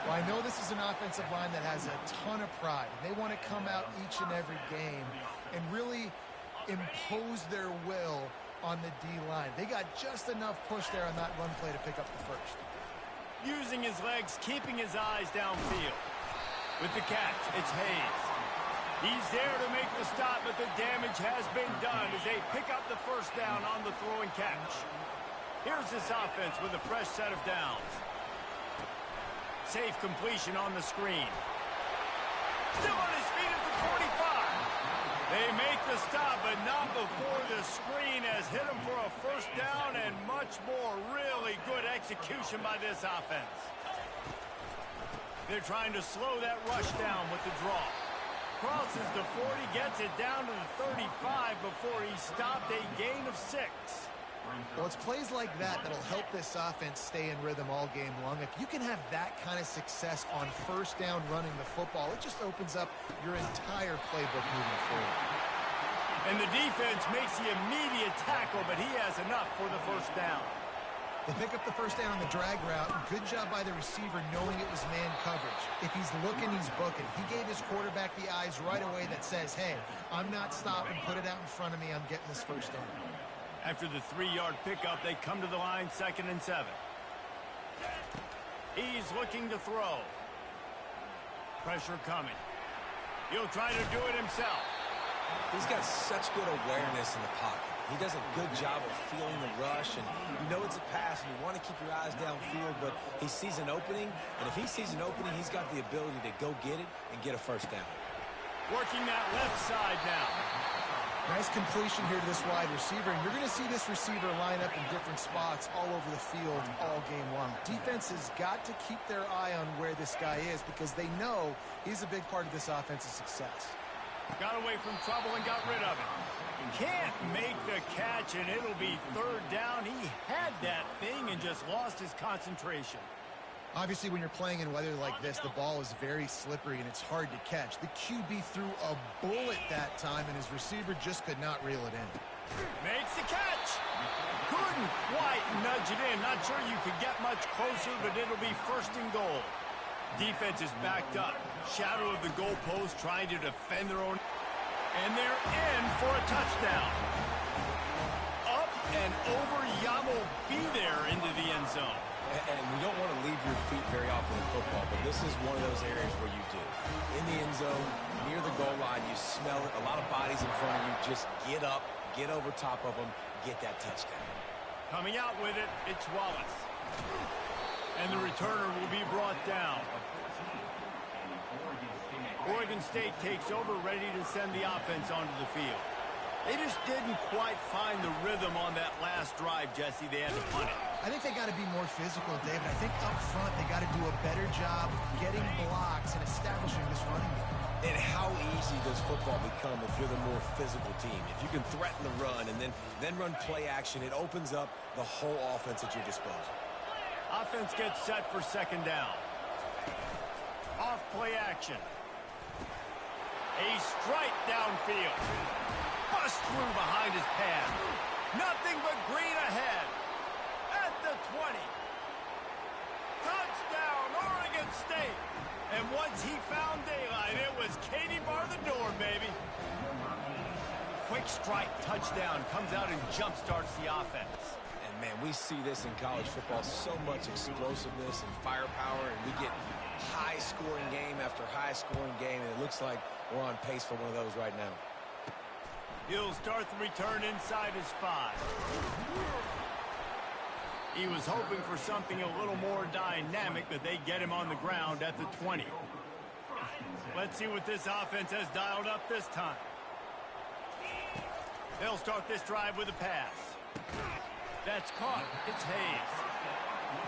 Well, I know this is an offensive line that has a ton of pride. They want to come out each and every game and really impose their will on the D-line. They got just enough push there on that run play to pick up the first. Using his legs, keeping his eyes downfield. With the catch, it's Hayes. He's there to make the stop, but the damage has been done as they pick up the first down on the throw and catch. Here's this offense with a fresh set of downs. Safe completion on the screen. Still on his feet at the 45. They make the stop, but not before the screen has hit him for a first down and much more. Really good execution by this offense. They're trying to slow that rush down with the draw. Crosses the 40, gets it down to the 35 before he stopped, a gain of 6. Well, it's plays like that that'll help this offense stay in rhythm all game long. If you can have that kind of success on first down running the football, it just opens up your entire playbook moving forward. And the defense makes the immediate tackle, but he has enough for the first down. They pick up the first down on the drag route. Good job by the receiver knowing it was man coverage. If he's looking, he's booking. He gave his quarterback the eyes right away that says, hey, I'm not stopping. Put it out in front of me. I'm getting this first down. After the 3-yard pickup, they come to the line, 2nd and 7. He's looking to throw. Pressure coming. He'll try to do it himself. He's got such good awareness in the pocket. He does a good job of feeling the rush, and you know it's a pass, and you want to keep your eyes downfield, but he sees an opening, and if he sees an opening, he's got the ability to go get it and get a first down. Working that left side now. Nice completion here to this wide receiver, and you're going to see this receiver line up in different spots all over the field all game long. Defense has got to keep their eye on where this guy is because they know he's a big part of this offense's success. Got away from trouble and got rid of it. Can't make the catch, and it'll be third down. He had that thing and just lost his concentration. Obviously, when you're playing in weather like this, the ball is very slippery and it's hard to catch. The QB threw a bullet that time, and his receiver just could not reel it in. Makes the catch. Couldn't quite nudge it in. Not sure you could get much closer, but it'll be first and goal. Defense is backed up. Shadow of the goalpost trying to defend their own. And they're in for a touchdown. Up and over. Yam will be there into the end zone. And we don't want to leave your feet very often in football, but this is one of those areas where you do. In the end zone, near the goal line, you smell it. A lot of bodies in front of you. Just get up, get over top of them, get that touchdown. Coming out with it, it's Wallace. And the returner will be brought down. Oregon State takes over, ready to send the offense onto the field. They just didn't quite find the rhythm on that last drive, Jesse. They had to punt it. I think they got to be more physical, David. I think up front they got to do a better job getting blocks and establishing this running game. And how easy does football become if you're the more physical team? If you can threaten the run and then run play action, it opens up the whole offense at your disposal. Offense gets set for second down. Off play action. A strike downfield. Bust through behind his pad. Nothing but green ahead. At the 20. Touchdown, Oregon State. And once he found daylight, it was Katie bar the door, baby. Quick strike touchdown comes out and jump-starts the offense. And, man, we see this in college football, so much explosiveness and firepower, and we get high-scoring game after high-scoring game, and it looks like we're on pace for one of those right now. He'll start the return inside his 5. He was hoping for something a little more dynamic, but they get him on the ground at the 20. Let's see what this offense has dialed up this time. They'll start this drive with a pass. That's caught. It's Hayes.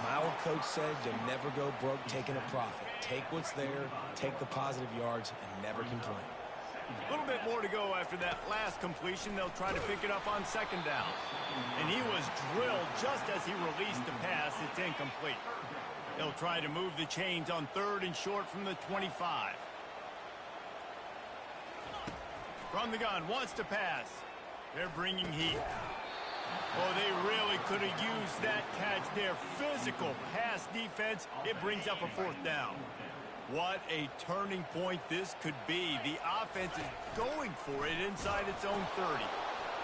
My old coach said you'll never go broke taking a profit. Take what's there, take the positive yards, and never complain. A little bit more to go after that last completion. They'll try to pick it up on second down. And he was drilled just as he released the pass. It's incomplete. They'll try to move the chains on third and short from the 25. From the gun, wants to pass. They're bringing heat. Oh, they really could have used that catch there. Physical pass defense. It brings up a fourth down. What a turning point this could be. The offense is going for it inside its own 30.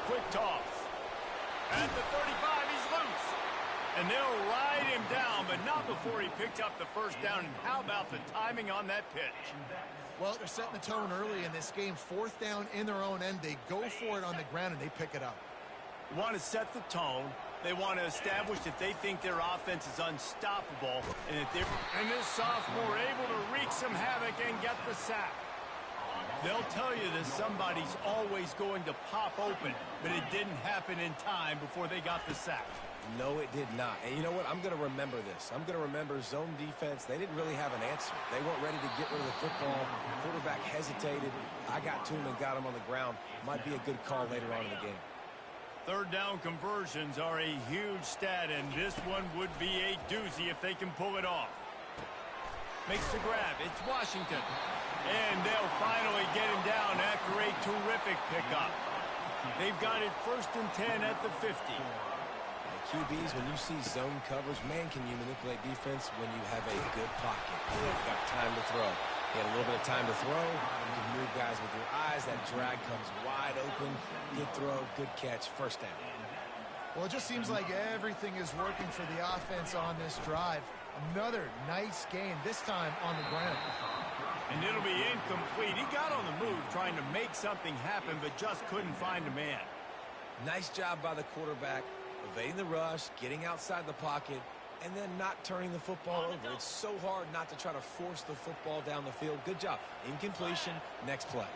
Quick toss. At the 35, he's loose. And they'll ride him down, but not before he picks up the first down. And how about the timing on that pitch? Well, they're setting the tone early in this game. Fourth down in their own end. They go for it on the ground, and they pick it up. They want to set the tone. They want to establish that they think their offense is unstoppable, and that this sophomore able to wreak some havoc and get the sack. They'll tell you that somebody's always going to pop open, but it didn't happen in time before they got the sack. No, it did not. And you know what? I'm going to remember this. I'm going to remember zone defense. They didn't really have an answer. They weren't ready to get rid of the football. Quarterback hesitated. I got to him and got him on the ground. Might be a good call later on in the game. Third down conversions are a huge stat, and this one would be a doozy if they can pull it off. Makes the grab. It's Washington. And they'll finally get him down after a terrific pickup. They've got it first and 10 at the 50. QBs, when you see zone coverage, man, can you manipulate defense when you have a good pocket? You've got time to throw. You had a little bit of time to throw. You can move guys with your eyes. That drag comes wide open. Good throw, good catch, first down. Well, it just seems like everything is working for the offense on this drive. Another nice gain, this time on the ground. And it'll be incomplete. He got on the move trying to make something happen, but just couldn't find a man. Nice job by the quarterback, evading the rush, getting outside the pocket, and then not turning the football over. It's so hard not to try to force the football down the field. Good job. Incompletion, next play.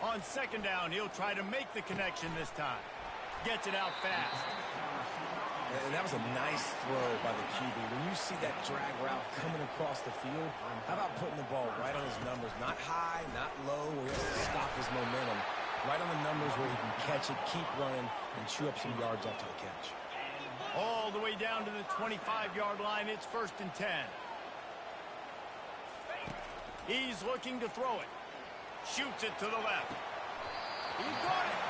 On second down, he'll try to make the connection this time. Gets it out fast. And that was a nice throw by the QB. When you see that drag route coming across the field, how about putting the ball right on his numbers? Not high, not low, where he has to stop his momentum. Right on the numbers where he can catch it, keep running, and chew up some yards after the catch. All the way down to the 25-yard line. It's 1st and 10. He's looking to throw it. Shoots it to the left. He got it.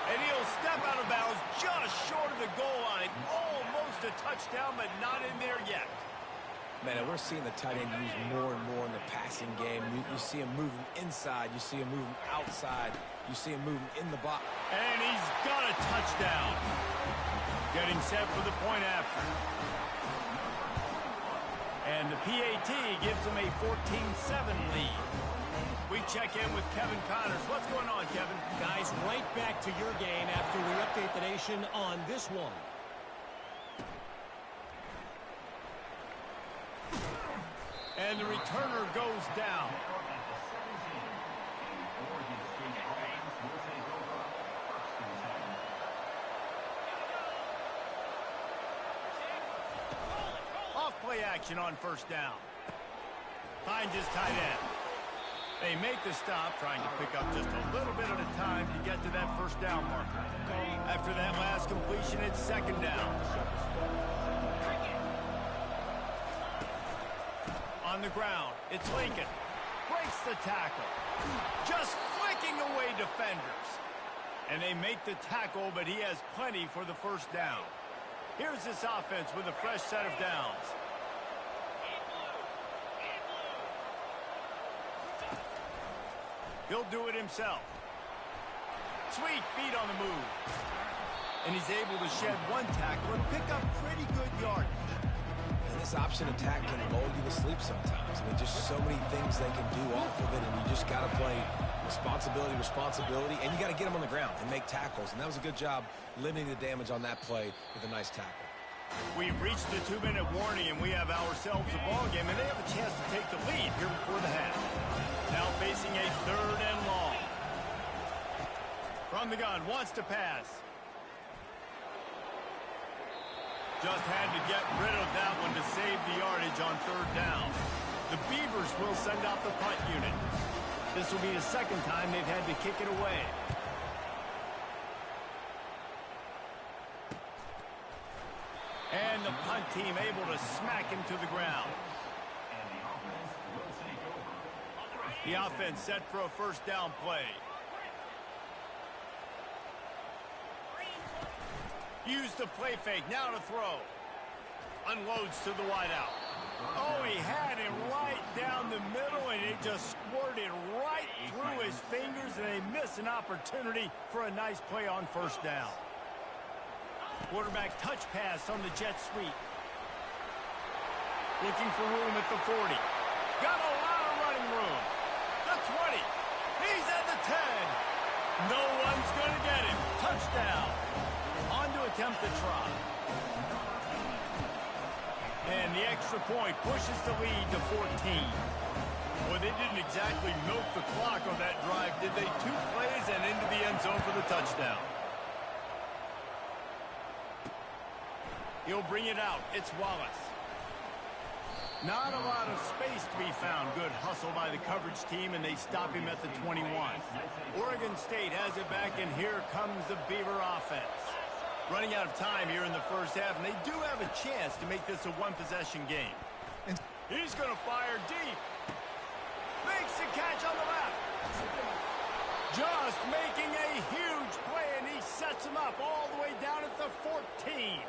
And he'll step out of bounds just short of the goal line. Almost a touchdown, but not in there yet. Man, we're seeing the tight end used more and more in the passing game. You see him moving inside. You see him moving outside. You see him moving in the box. And he's got a touchdown. Getting set for the point after. And the PAT gives them a 14-7 lead. We check in with Kevin Connors. What's going on, Kevin? Guys, right back to your game after we update the nation on this one. And the returner goes down. Off-play action on 1st down. Finds his tight end. They make the stop, trying to pick up just a little bit at a time to get to that 1st down marker. After that last completion, it's 2nd down. On the ground, it's Lincoln. Breaks the tackle. Just flicking away defenders. And they make the tackle, but he has plenty for the 1st down. Here's this offense with a fresh set of downs. He'll do it himself. Sweet feet on the move. And he's able to shed one tackle and pick up pretty good yardage. And this option attack can lull you to sleep sometimes. I mean, just so many things they can do off of it, and you just got to play responsibility, and you got to get them on the ground and make tackles. And that was a good job limiting the damage on that play with a nice tackle. We've reached the 2-minute warning, and we have ourselves a ball game, and they have a chance to take the lead here before the half. Now facing a 3rd and long. From the gun, wants to pass. Just had to get rid of that one to save the yardage on 3rd down. The Beavers will send out the punt unit. This will be the 2nd time they've had to kick it away. And the punt team able to smack him to the ground. The offense set for a 1st down play. Use the play fake, now to throw. Unloads to the wideout. Oh, he had him right down the middle, and it just squirted right through his fingers, and they miss an opportunity for a nice play on 1st down. Quarterback touch pass on the jet sweep. Looking for room at the 40. Got a lot of running room. The 20. He's at the 10. No one's going to get him. Touchdown. On to attempt the try. And the extra point pushes the lead to 14. Well, they didn't exactly milk the clock on that drive, did they? 2 plays and into the end zone for the touchdown. He'll bring it out. It's Wallace. Not a lot of space to be found. Good hustle by the coverage team, and they stop him at the 21. Oregon State has it back, and here comes the Beaver offense. Running out of time here in the 1st half, and they do have a chance to make this a 1-possession game. He's going to fire deep. Makes the catch on the left. Just making a huge play, and he sets him up all the way down at the 14.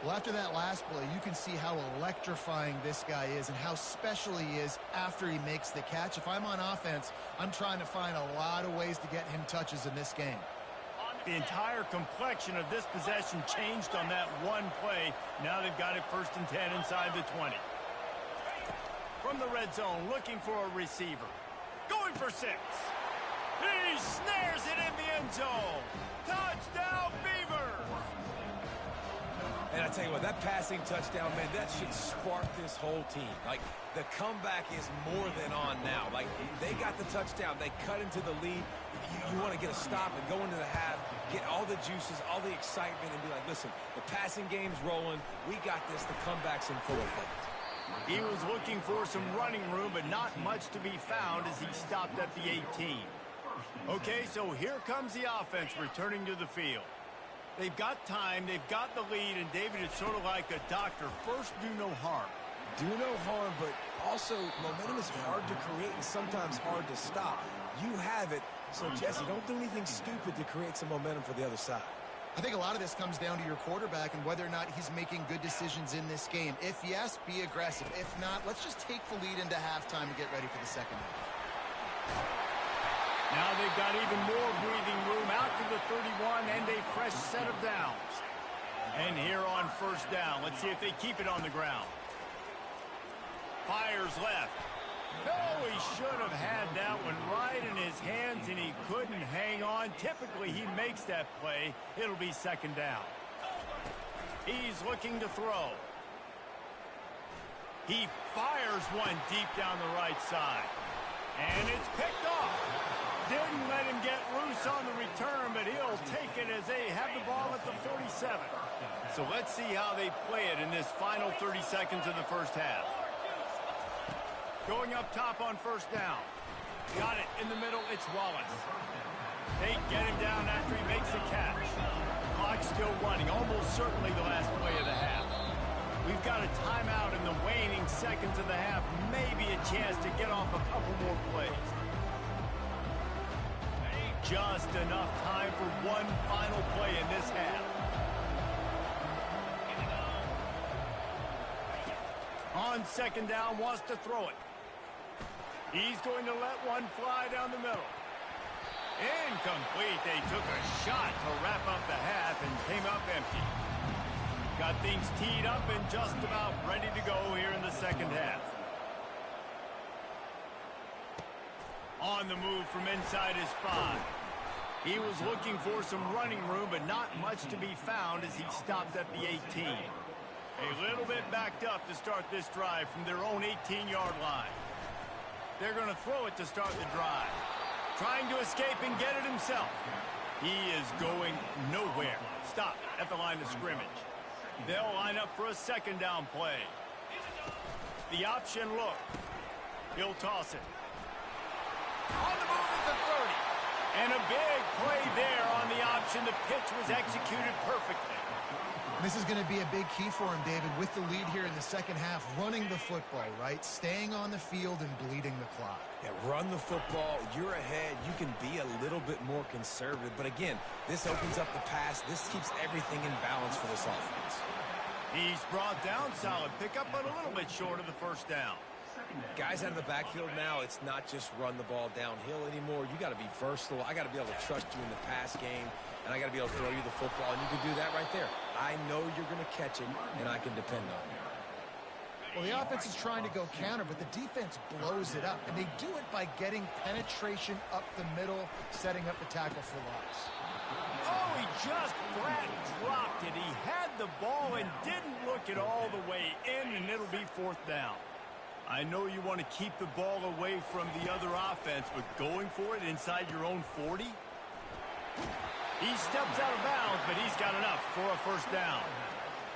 Well, after that last play, you can see how electrifying this guy is and how special he is after he makes the catch. If I'm on offense, I'm trying to find a lot of ways to get him touches in this game. The entire complexion of this possession changed on that one play. Now they've got it 1st and 10 inside the 20. From the red zone, looking for a receiver. Going for 6. He snares it in the end zone. Touchdown, Beavers! And I tell you what, that passing touchdown, man, that should spark this whole team. Like, the comeback is more than on now. Like, they got the touchdown. They cut into the lead. You want to get a stop and go into the half, get all the juices, all the excitement, and be like, listen, the passing game's rolling. We got this. The comeback's in full effect. He was looking for some running room, but not much to be found as he stopped at the 18. Okay, so here comes the offense returning to the field. They've got time, they've got the lead, and David is sort of like a doctor. First, do no harm. Do no harm, but also momentum is hard to create and sometimes hard to stop. You have it, so Jesse, don't do anything stupid to create some momentum for the other side. I think a lot of this comes down to your quarterback and whether or not he's making good decisions in this game. If yes, be aggressive. If not, let's just take the lead into halftime and get ready for the second half. Now they've got even more breathing room out to the 31 and a fresh set of downs. And here on first down, let's see if they keep it on the ground. Fires left. No, he should have had that one right in his hands, and he couldn't hang on. Typically, he makes that play. It'll be second down. He's looking to throw. He fires one deep down the right side. And it's picked off. Didn't let him get loose on the return, but he'll take it as they have the ball at the 47. So let's see how they play it in this final 30 seconds of the first half. Going up top on first down. Got it in the middle. It's Wallace. They get him down after he makes the catch. Clock's still running. Almost certainly the last play of the half. We've got a timeout in the waning seconds of the half. Maybe a chance to get off a couple more plays. Just enough time for one final play in this half. On second down, wants to throw it. He's going to let one fly down the middle. Incomplete. They took a shot to wrap up the half and came up empty. Got things teed up and just about ready to go here in the second half. On the move from inside his 5. He was looking for some running room, but not much to be found as he stopped at the 18. A little bit backed up to start this drive from their own 18-yard line. They're going to throw it to start the drive. Trying to escape and get it himself. He is going nowhere. Stop at the line of scrimmage. They'll line up for a second down play. The option look. He'll toss it. On the move at the 30. And a big play there on the option. The pitch was executed perfectly. This is going to be a big key for him, David, with the lead here in the second half, running the football, right? Staying on the field and bleeding the clock. Yeah, run the football. You're ahead. You can be a little bit more conservative. But again, this opens up the pass. This keeps everything in balance for this offense. He's brought down, solid pickup, but a little bit short of the first down. Guys out of the backfield now, it's not just run the ball downhill anymore. You got to be versatile. I got to be able to trust you in the pass game, and I got to be able to throw you the football, and you can do that right there. I know you're going to catch it, and I can depend on you. Well, the offense is trying to go counter, but the defense blows it up, and they do it by getting penetration up the middle, setting up the tackle for loss. Oh, he just flat dropped it. He had the ball and didn't look it all the way in, and it'll be fourth down. I know you want to keep the ball away from the other offense, but going for it inside your own 40? He steps out of bounds, but he's got enough for a first down.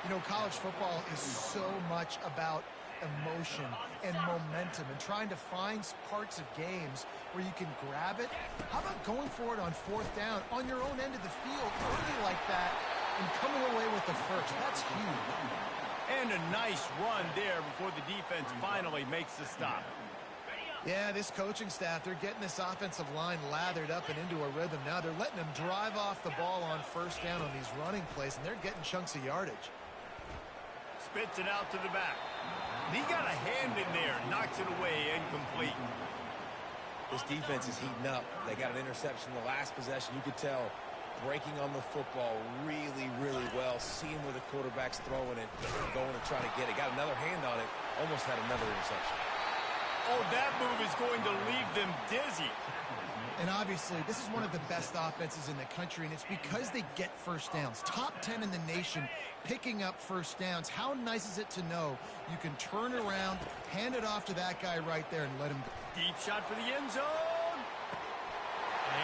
You know, college football is so much about emotion and momentum and trying to find parts of games where you can grab it. How about going for it on fourth down on your own end of the field early like that and coming away with the first? That's huge. And a nice run there before the defense finally makes the stop. Yeah, this coaching staff, they're getting this offensive line lathered up and into a rhythm now. They're letting them drive off the ball on first down on these running plays, and they're getting chunks of yardage. Spits it out to the back. He got a hand in there, knocks it away, incomplete. This defense is heating up. They got an interception in the last possession. You could tell breaking on the football really, really well, seeing where the quarterback's throwing it, going to try to get it. Got another hand on it, almost had another interception. Oh, that move is going to leave them dizzy. And obviously, this is one of the best offenses in the country, and it's because they get first downs. Top 10 in the nation picking up first downs. How nice is it to know you can turn around, hand it off to that guy right there, and let him go. Deep shot for the end zone.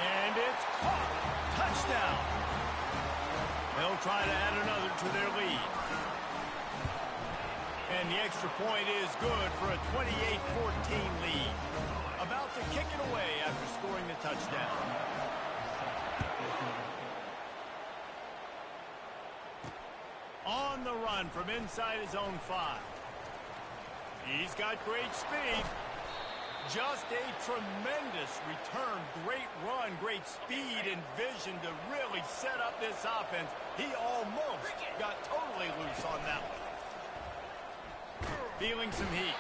And it's caught. Touchdown. They'll try to add another to their lead. And the extra point is good for a 28-14 lead. About to kick it away after scoring the touchdown. On the run from inside his own 5. He's got great speed. Just a tremendous return. Great run, great speed and vision to really set up this offense. He almost got totally loose on that one. Feeling some heat.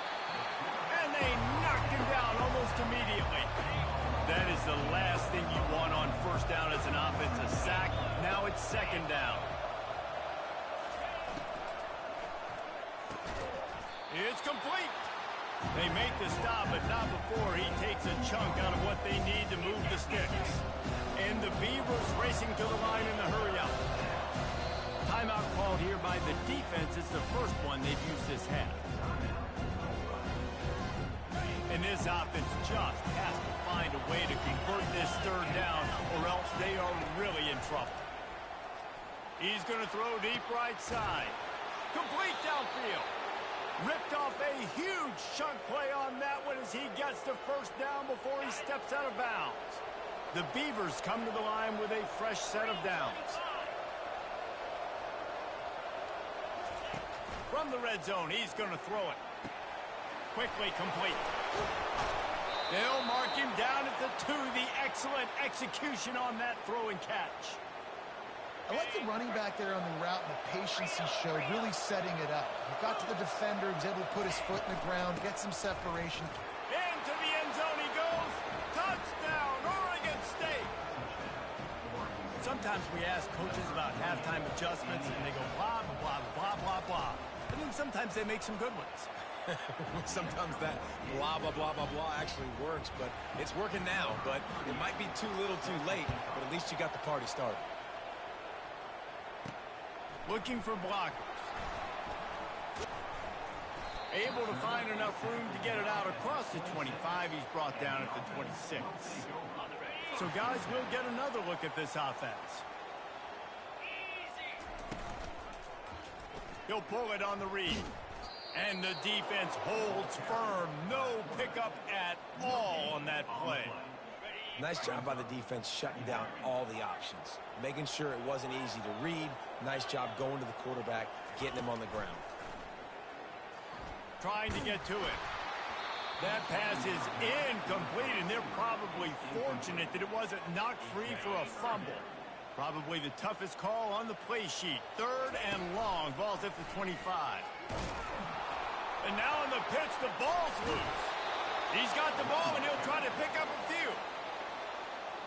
And they knocked him down almost immediately. That is the last thing you want on first down as an offense, a sack. Now it's second down. It's complete. They make the stop, but not before he takes a chunk out of what they need to move the sticks. And the Beavers racing to the line in the hurry-up. Timeout called here by the defense. It's the first one they've used this half. And this offense just has to find a way to convert this third down, or else they are really in trouble. He's going to throw deep right side. Complete downfield. Ripped off a huge chunk play on that one as he gets the first down before he steps out of bounds. The Beavers come to the line with a fresh set of downs. From the red zone, he's going to throw it. Quickly complete. They'll mark him down at the 2. The excellent execution on that throw and catch. I like the running back there on the route and the patience he showed, really setting it up. He got to the defender, he was able to put his foot in the ground, get some separation. Into the end zone he goes. Touchdown, Oregon State. Sometimes we ask coaches about halftime adjustments, and they go blah, blah, blah, blah, blah. And then sometimes they make some good ones. Sometimes that blah, blah, blah, blah, blah actually works, but it's working now. But it might be too little too late, but at least you got the party started. Looking for blockers. Able to find enough room to get it out across the 25. He's brought down at the 26. So, guys, we'll get another look at this offense. He'll pull it on the read. And the defense holds firm. No pickup at all on that play. Nice job by the defense shutting down all the options. Making sure it wasn't easy to read. Nice job going to the quarterback, getting him on the ground. Trying to get to it. That pass is incomplete, and they're probably fortunate that it wasn't knocked free for a fumble. Probably the toughest call on the play sheet. 3rd and long. Ball's at the 25. And now in the pitch, the ball's loose. He's got the ball, and he'll try to pick up a few.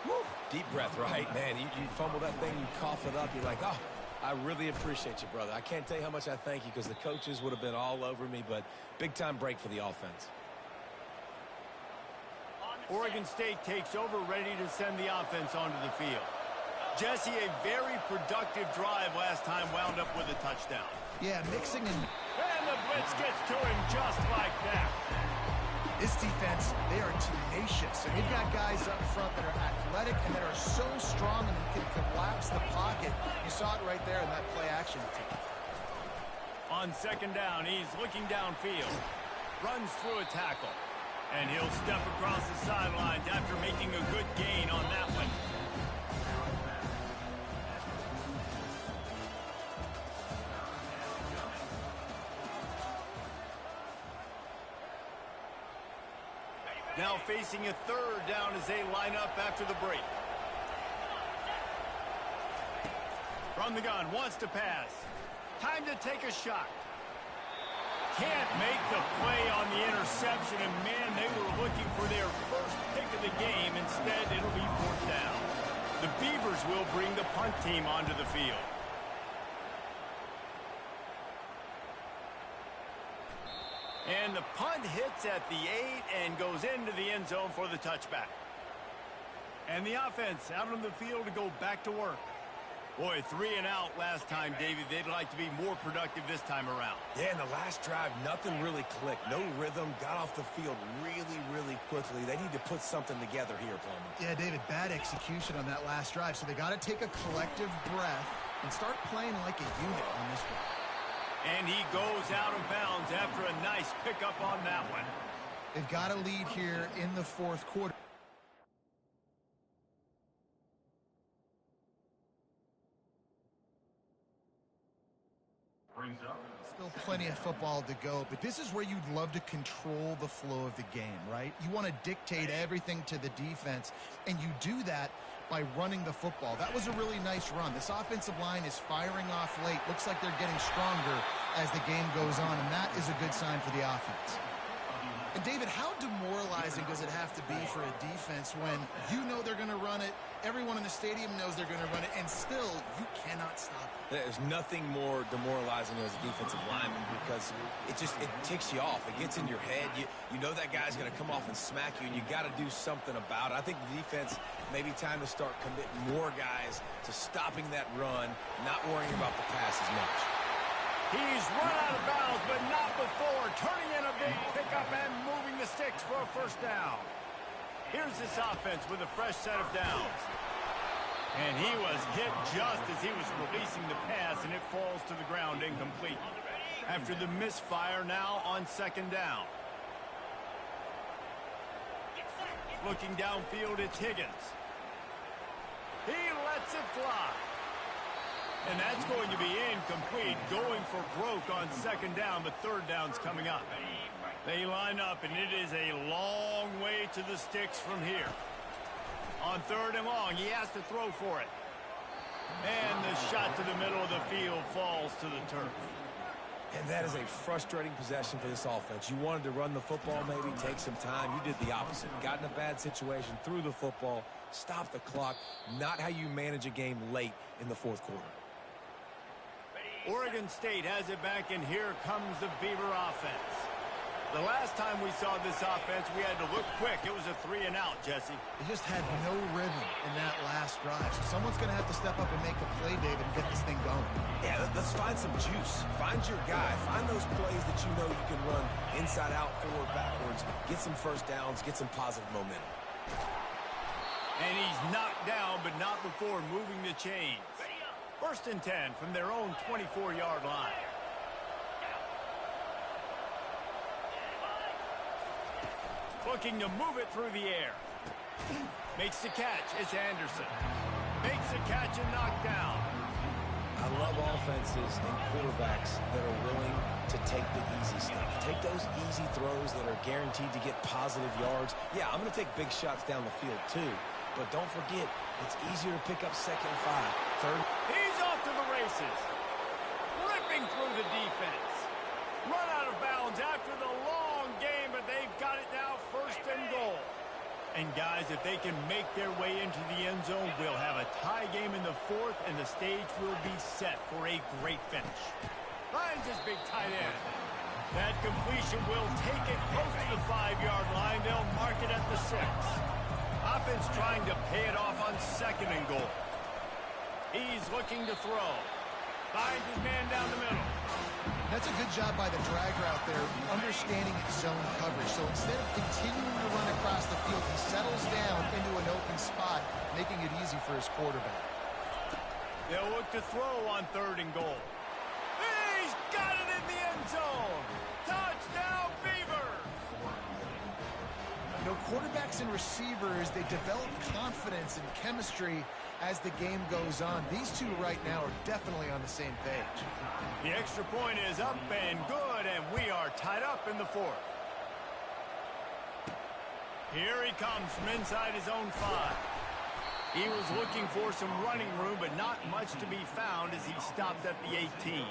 Woo. Deep breath, right? Man, you fumble that thing, you cough it up, you're like, oh, I really appreciate you, brother. I can't tell you how much I thank you because the coaches would have been all over me, but big-time break for the offense. Oregon State takes over, ready to send the offense onto the field. Jesse, a very productive drive last time, wound up with a touchdown. Yeah, mixing and the blitz gets to him just like that. This defense, they are tenacious. And they've got guys up front that are athletic and that are so strong and can collapse the pocket. You saw it right there in that play action team. On second down, he's looking downfield. Runs through a tackle. And he'll step across the sidelines after making a good gain on that one. Now facing a 3rd down as they line up after the break. From the gun, wants to pass. Time to take a shot. Can't make the play on the interception, and man, they were looking for their first pick of the game. Instead, it'll be 4th down. The Beavers will bring the punt team onto the field. And the punt hits at the 8 and goes into the end zone for the touchback. And the offense out on the field to go back to work. Boy, 3 and out last time, David. They'd like to be more productive this time around. Yeah, in the last drive, nothing really clicked. No rhythm, got off the field really, really quickly. They need to put something together here, Plummer. Yeah, David, bad execution on that last drive. So they got to take a collective breath and start playing like a unit on this one. And he goes out of bounds after a nice pickup on that one. They've got a lead here in the fourth quarter. Still plenty of football to go, but this is where you'd love to control the flow of the game, right? You want to dictate everything to the defense, and you do that by running the football. That was a really nice run. This offensive line is firing off late. Looks like they're getting stronger as the game goes on, and that is a good sign for the offense. And, David, how demoralizing does it have to be for a defense when you know they're going to run it, everyone in the stadium knows they're going to run it, and still you cannot stop it? There's nothing more demoralizing as a defensive lineman because it ticks you off. It gets in your head. You know that guy's going to come off and smack you, and you got to do something about it. I think the defense maybe time to start committing more guys to stopping that run, not worrying about the pass as much. He's run out of bounds, but not before. Turning in a big pickup and moving the sticks for a first down. Here's this offense with a fresh set of downs. And he was hit just as he was releasing the pass, and it falls to the ground incomplete. After the misfire now on second down. Looking downfield, it's Higgins. He lets it fly. And that's going to be incomplete, going for broke on second down, but third down's coming up. They line up, and it is a long way to the sticks from here. On third and long, he has to throw for it. And the shot to the middle of the field falls to the turf. And that is a frustrating possession for this offense. You wanted to run the football, maybe take some time. You did the opposite. Got in a bad situation, threw the football, stopped the clock. Not how you manage a game late in the fourth quarter. Oregon State has it back, and here comes the Beaver offense. The last time we saw this offense, we had to look quick. It was a 3 and out, Jesse. They just had no rhythm in that last drive. So someone's going to have to step up and make a play, David, and get this thing going. Yeah, let's find some juice. Find your guy. Find those plays that you know you can run inside out, forward, backwards. Get some first downs. Get some positive momentum. And he's knocked down, but not before moving the chains. First and 10 from their own 24-yard line. Looking to move it through the air. Makes the catch. It's Anderson. Makes the catch and knocked down. I love offenses and quarterbacks that are willing to take the easy stuff. Take those easy throws that are guaranteed to get positive yards. Yeah, I'm going to take big shots down the field too. But don't forget, it's easier to pick up second and 5. Third. He's off to the races. Ripping through the defense. Run out of bounds after the long game, but they've got it now first and goal. And guys, if they can make their way into the end zone, we'll have a tie game in the fourth, and the stage will be set for a great finish. Finds his big tight end. That completion will take it close to the 5-yard line. They'll mark it at the 6. Offense trying to pay it off on second and goal. He's looking to throw. Finds his man down the middle. That's a good job by the dragger out there, understanding its zone coverage. So instead of continuing to run across the field, he settles down into an open spot, making it easy for his quarterback. They'll look to throw on third and goal. He's got it in the end zone. Touchdown, Beavers! You know, quarterbacks and receivers, they develop confidence and chemistry as the game goes on. These two right now are definitely on the same page. The extra point is up and good, and we are tied up in the fourth. Here he comes from inside his own 5. He was looking for some running room, but not much to be found as he stopped at the 18.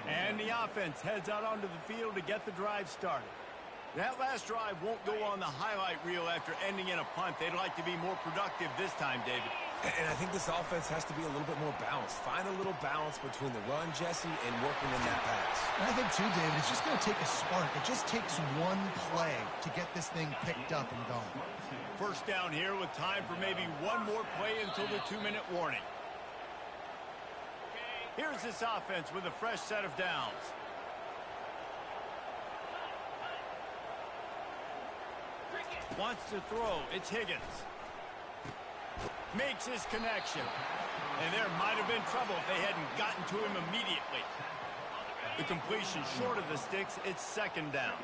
And the offense heads out onto the field to get the drive started. That last drive won't go on the highlight reel after ending in a punt. They'd like to be more productive this time, David. And I think this offense has to be a little bit more balanced. Find a little balance between the run, Jesse, and working in that pass. And I think, too, David, it's just going to take a spark. It just takes one play to get this thing picked up and going. First down here with time for maybe one more play until the 2-minute warning. Here's this offense with a fresh set of downs. Wants to throw. It's Higgins. Makes his connection. And there might have been trouble if they hadn't gotten to him immediately. The completion short of the sticks. It's second down.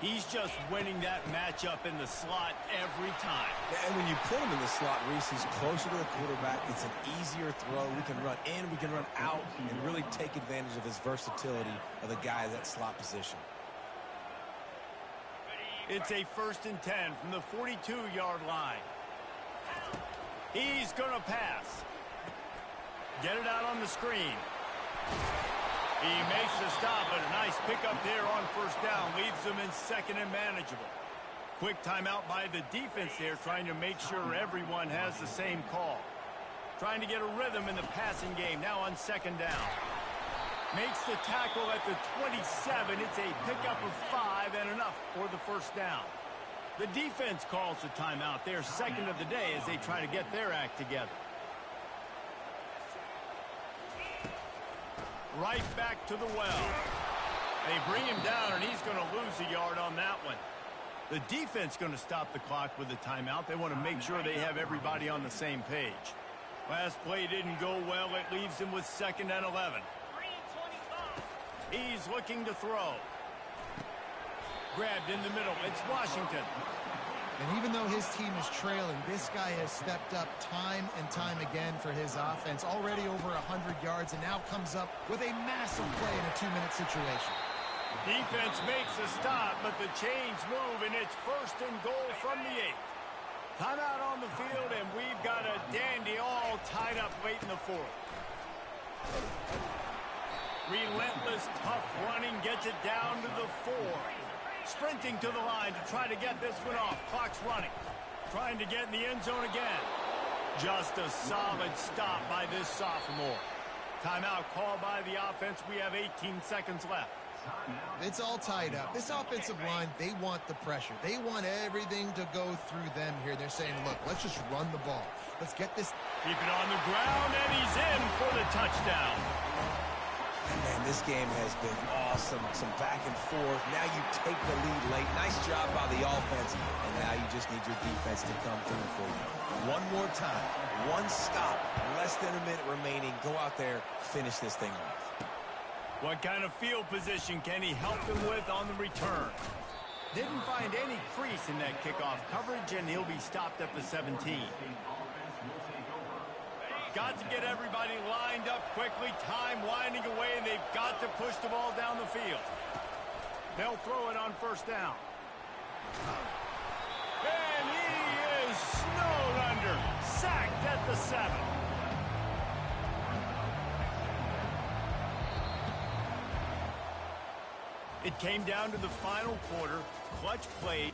He's just winning that matchup in the slot every time. And when you put him in the slot, Reese, he's closer to the quarterback. It's an easier throw. We can run in, we can run out, and really take advantage of his versatility of the guy at that slot position. It's a 1st and 10 from the 42-yard line. He's going to pass. Get it out on the screen. He makes the stop, but a nice pickup there on first down. Leaves them in second and manageable. Quick timeout by the defense there, trying to make sure everyone has the same call. Trying to get a rhythm in the passing game, now on second down. Makes the tackle at the 27. It's a pickup of 5 and enough for the first down. The defense calls the timeout. Their second of the day as they try to get their act together. Right back to the well. They bring him down, and he's going to lose a yard on that one. The defense going to stop the clock with a timeout. They want to make sure they have everybody on the same page. Last play didn't go well. It leaves him with 2nd and 11. He's looking to throw. Grabbed in the middle. It's Washington. And even though his team is trailing, this guy has stepped up time and time again for his offense. Already over 100 yards, and now comes up with a massive play in a 2-minute situation. Defense makes a stop, but the chains move, and it's 1st and goal from the 8. Timeout on the field, and we've got a dandy all tied up late in the 4th. Relentless, tough running gets it down to the 4. Sprinting to the line to try to get this one off. Clock's running. Trying to get in the end zone again. Just a solid stop by this sophomore. Timeout called by the offense. We have 18 seconds left. It's all tied up. This offensive line, they want the pressure. They want everything to go through them here. They're saying, look, let's just run the ball. Let's get this. Keep it on the ground, and he's in for the touchdown. Man, this game has been awesome. Some back and forth. Now you take the lead late. Nice job by the offense. And now you just need your defense to come through for you. One more time. One stop. Less than a minute remaining. Go out there. Finish this thing off. What kind of field position can he help them with on the return? Didn't find any crease in that kickoff coverage, and he'll be stopped at the 17. Got to get everybody lined up quickly. Time winding away, and they've got to push the ball down the field. They'll throw it on first down. And he is snowed under. Sacked at the 7. It came down to the final quarter. Clutch play.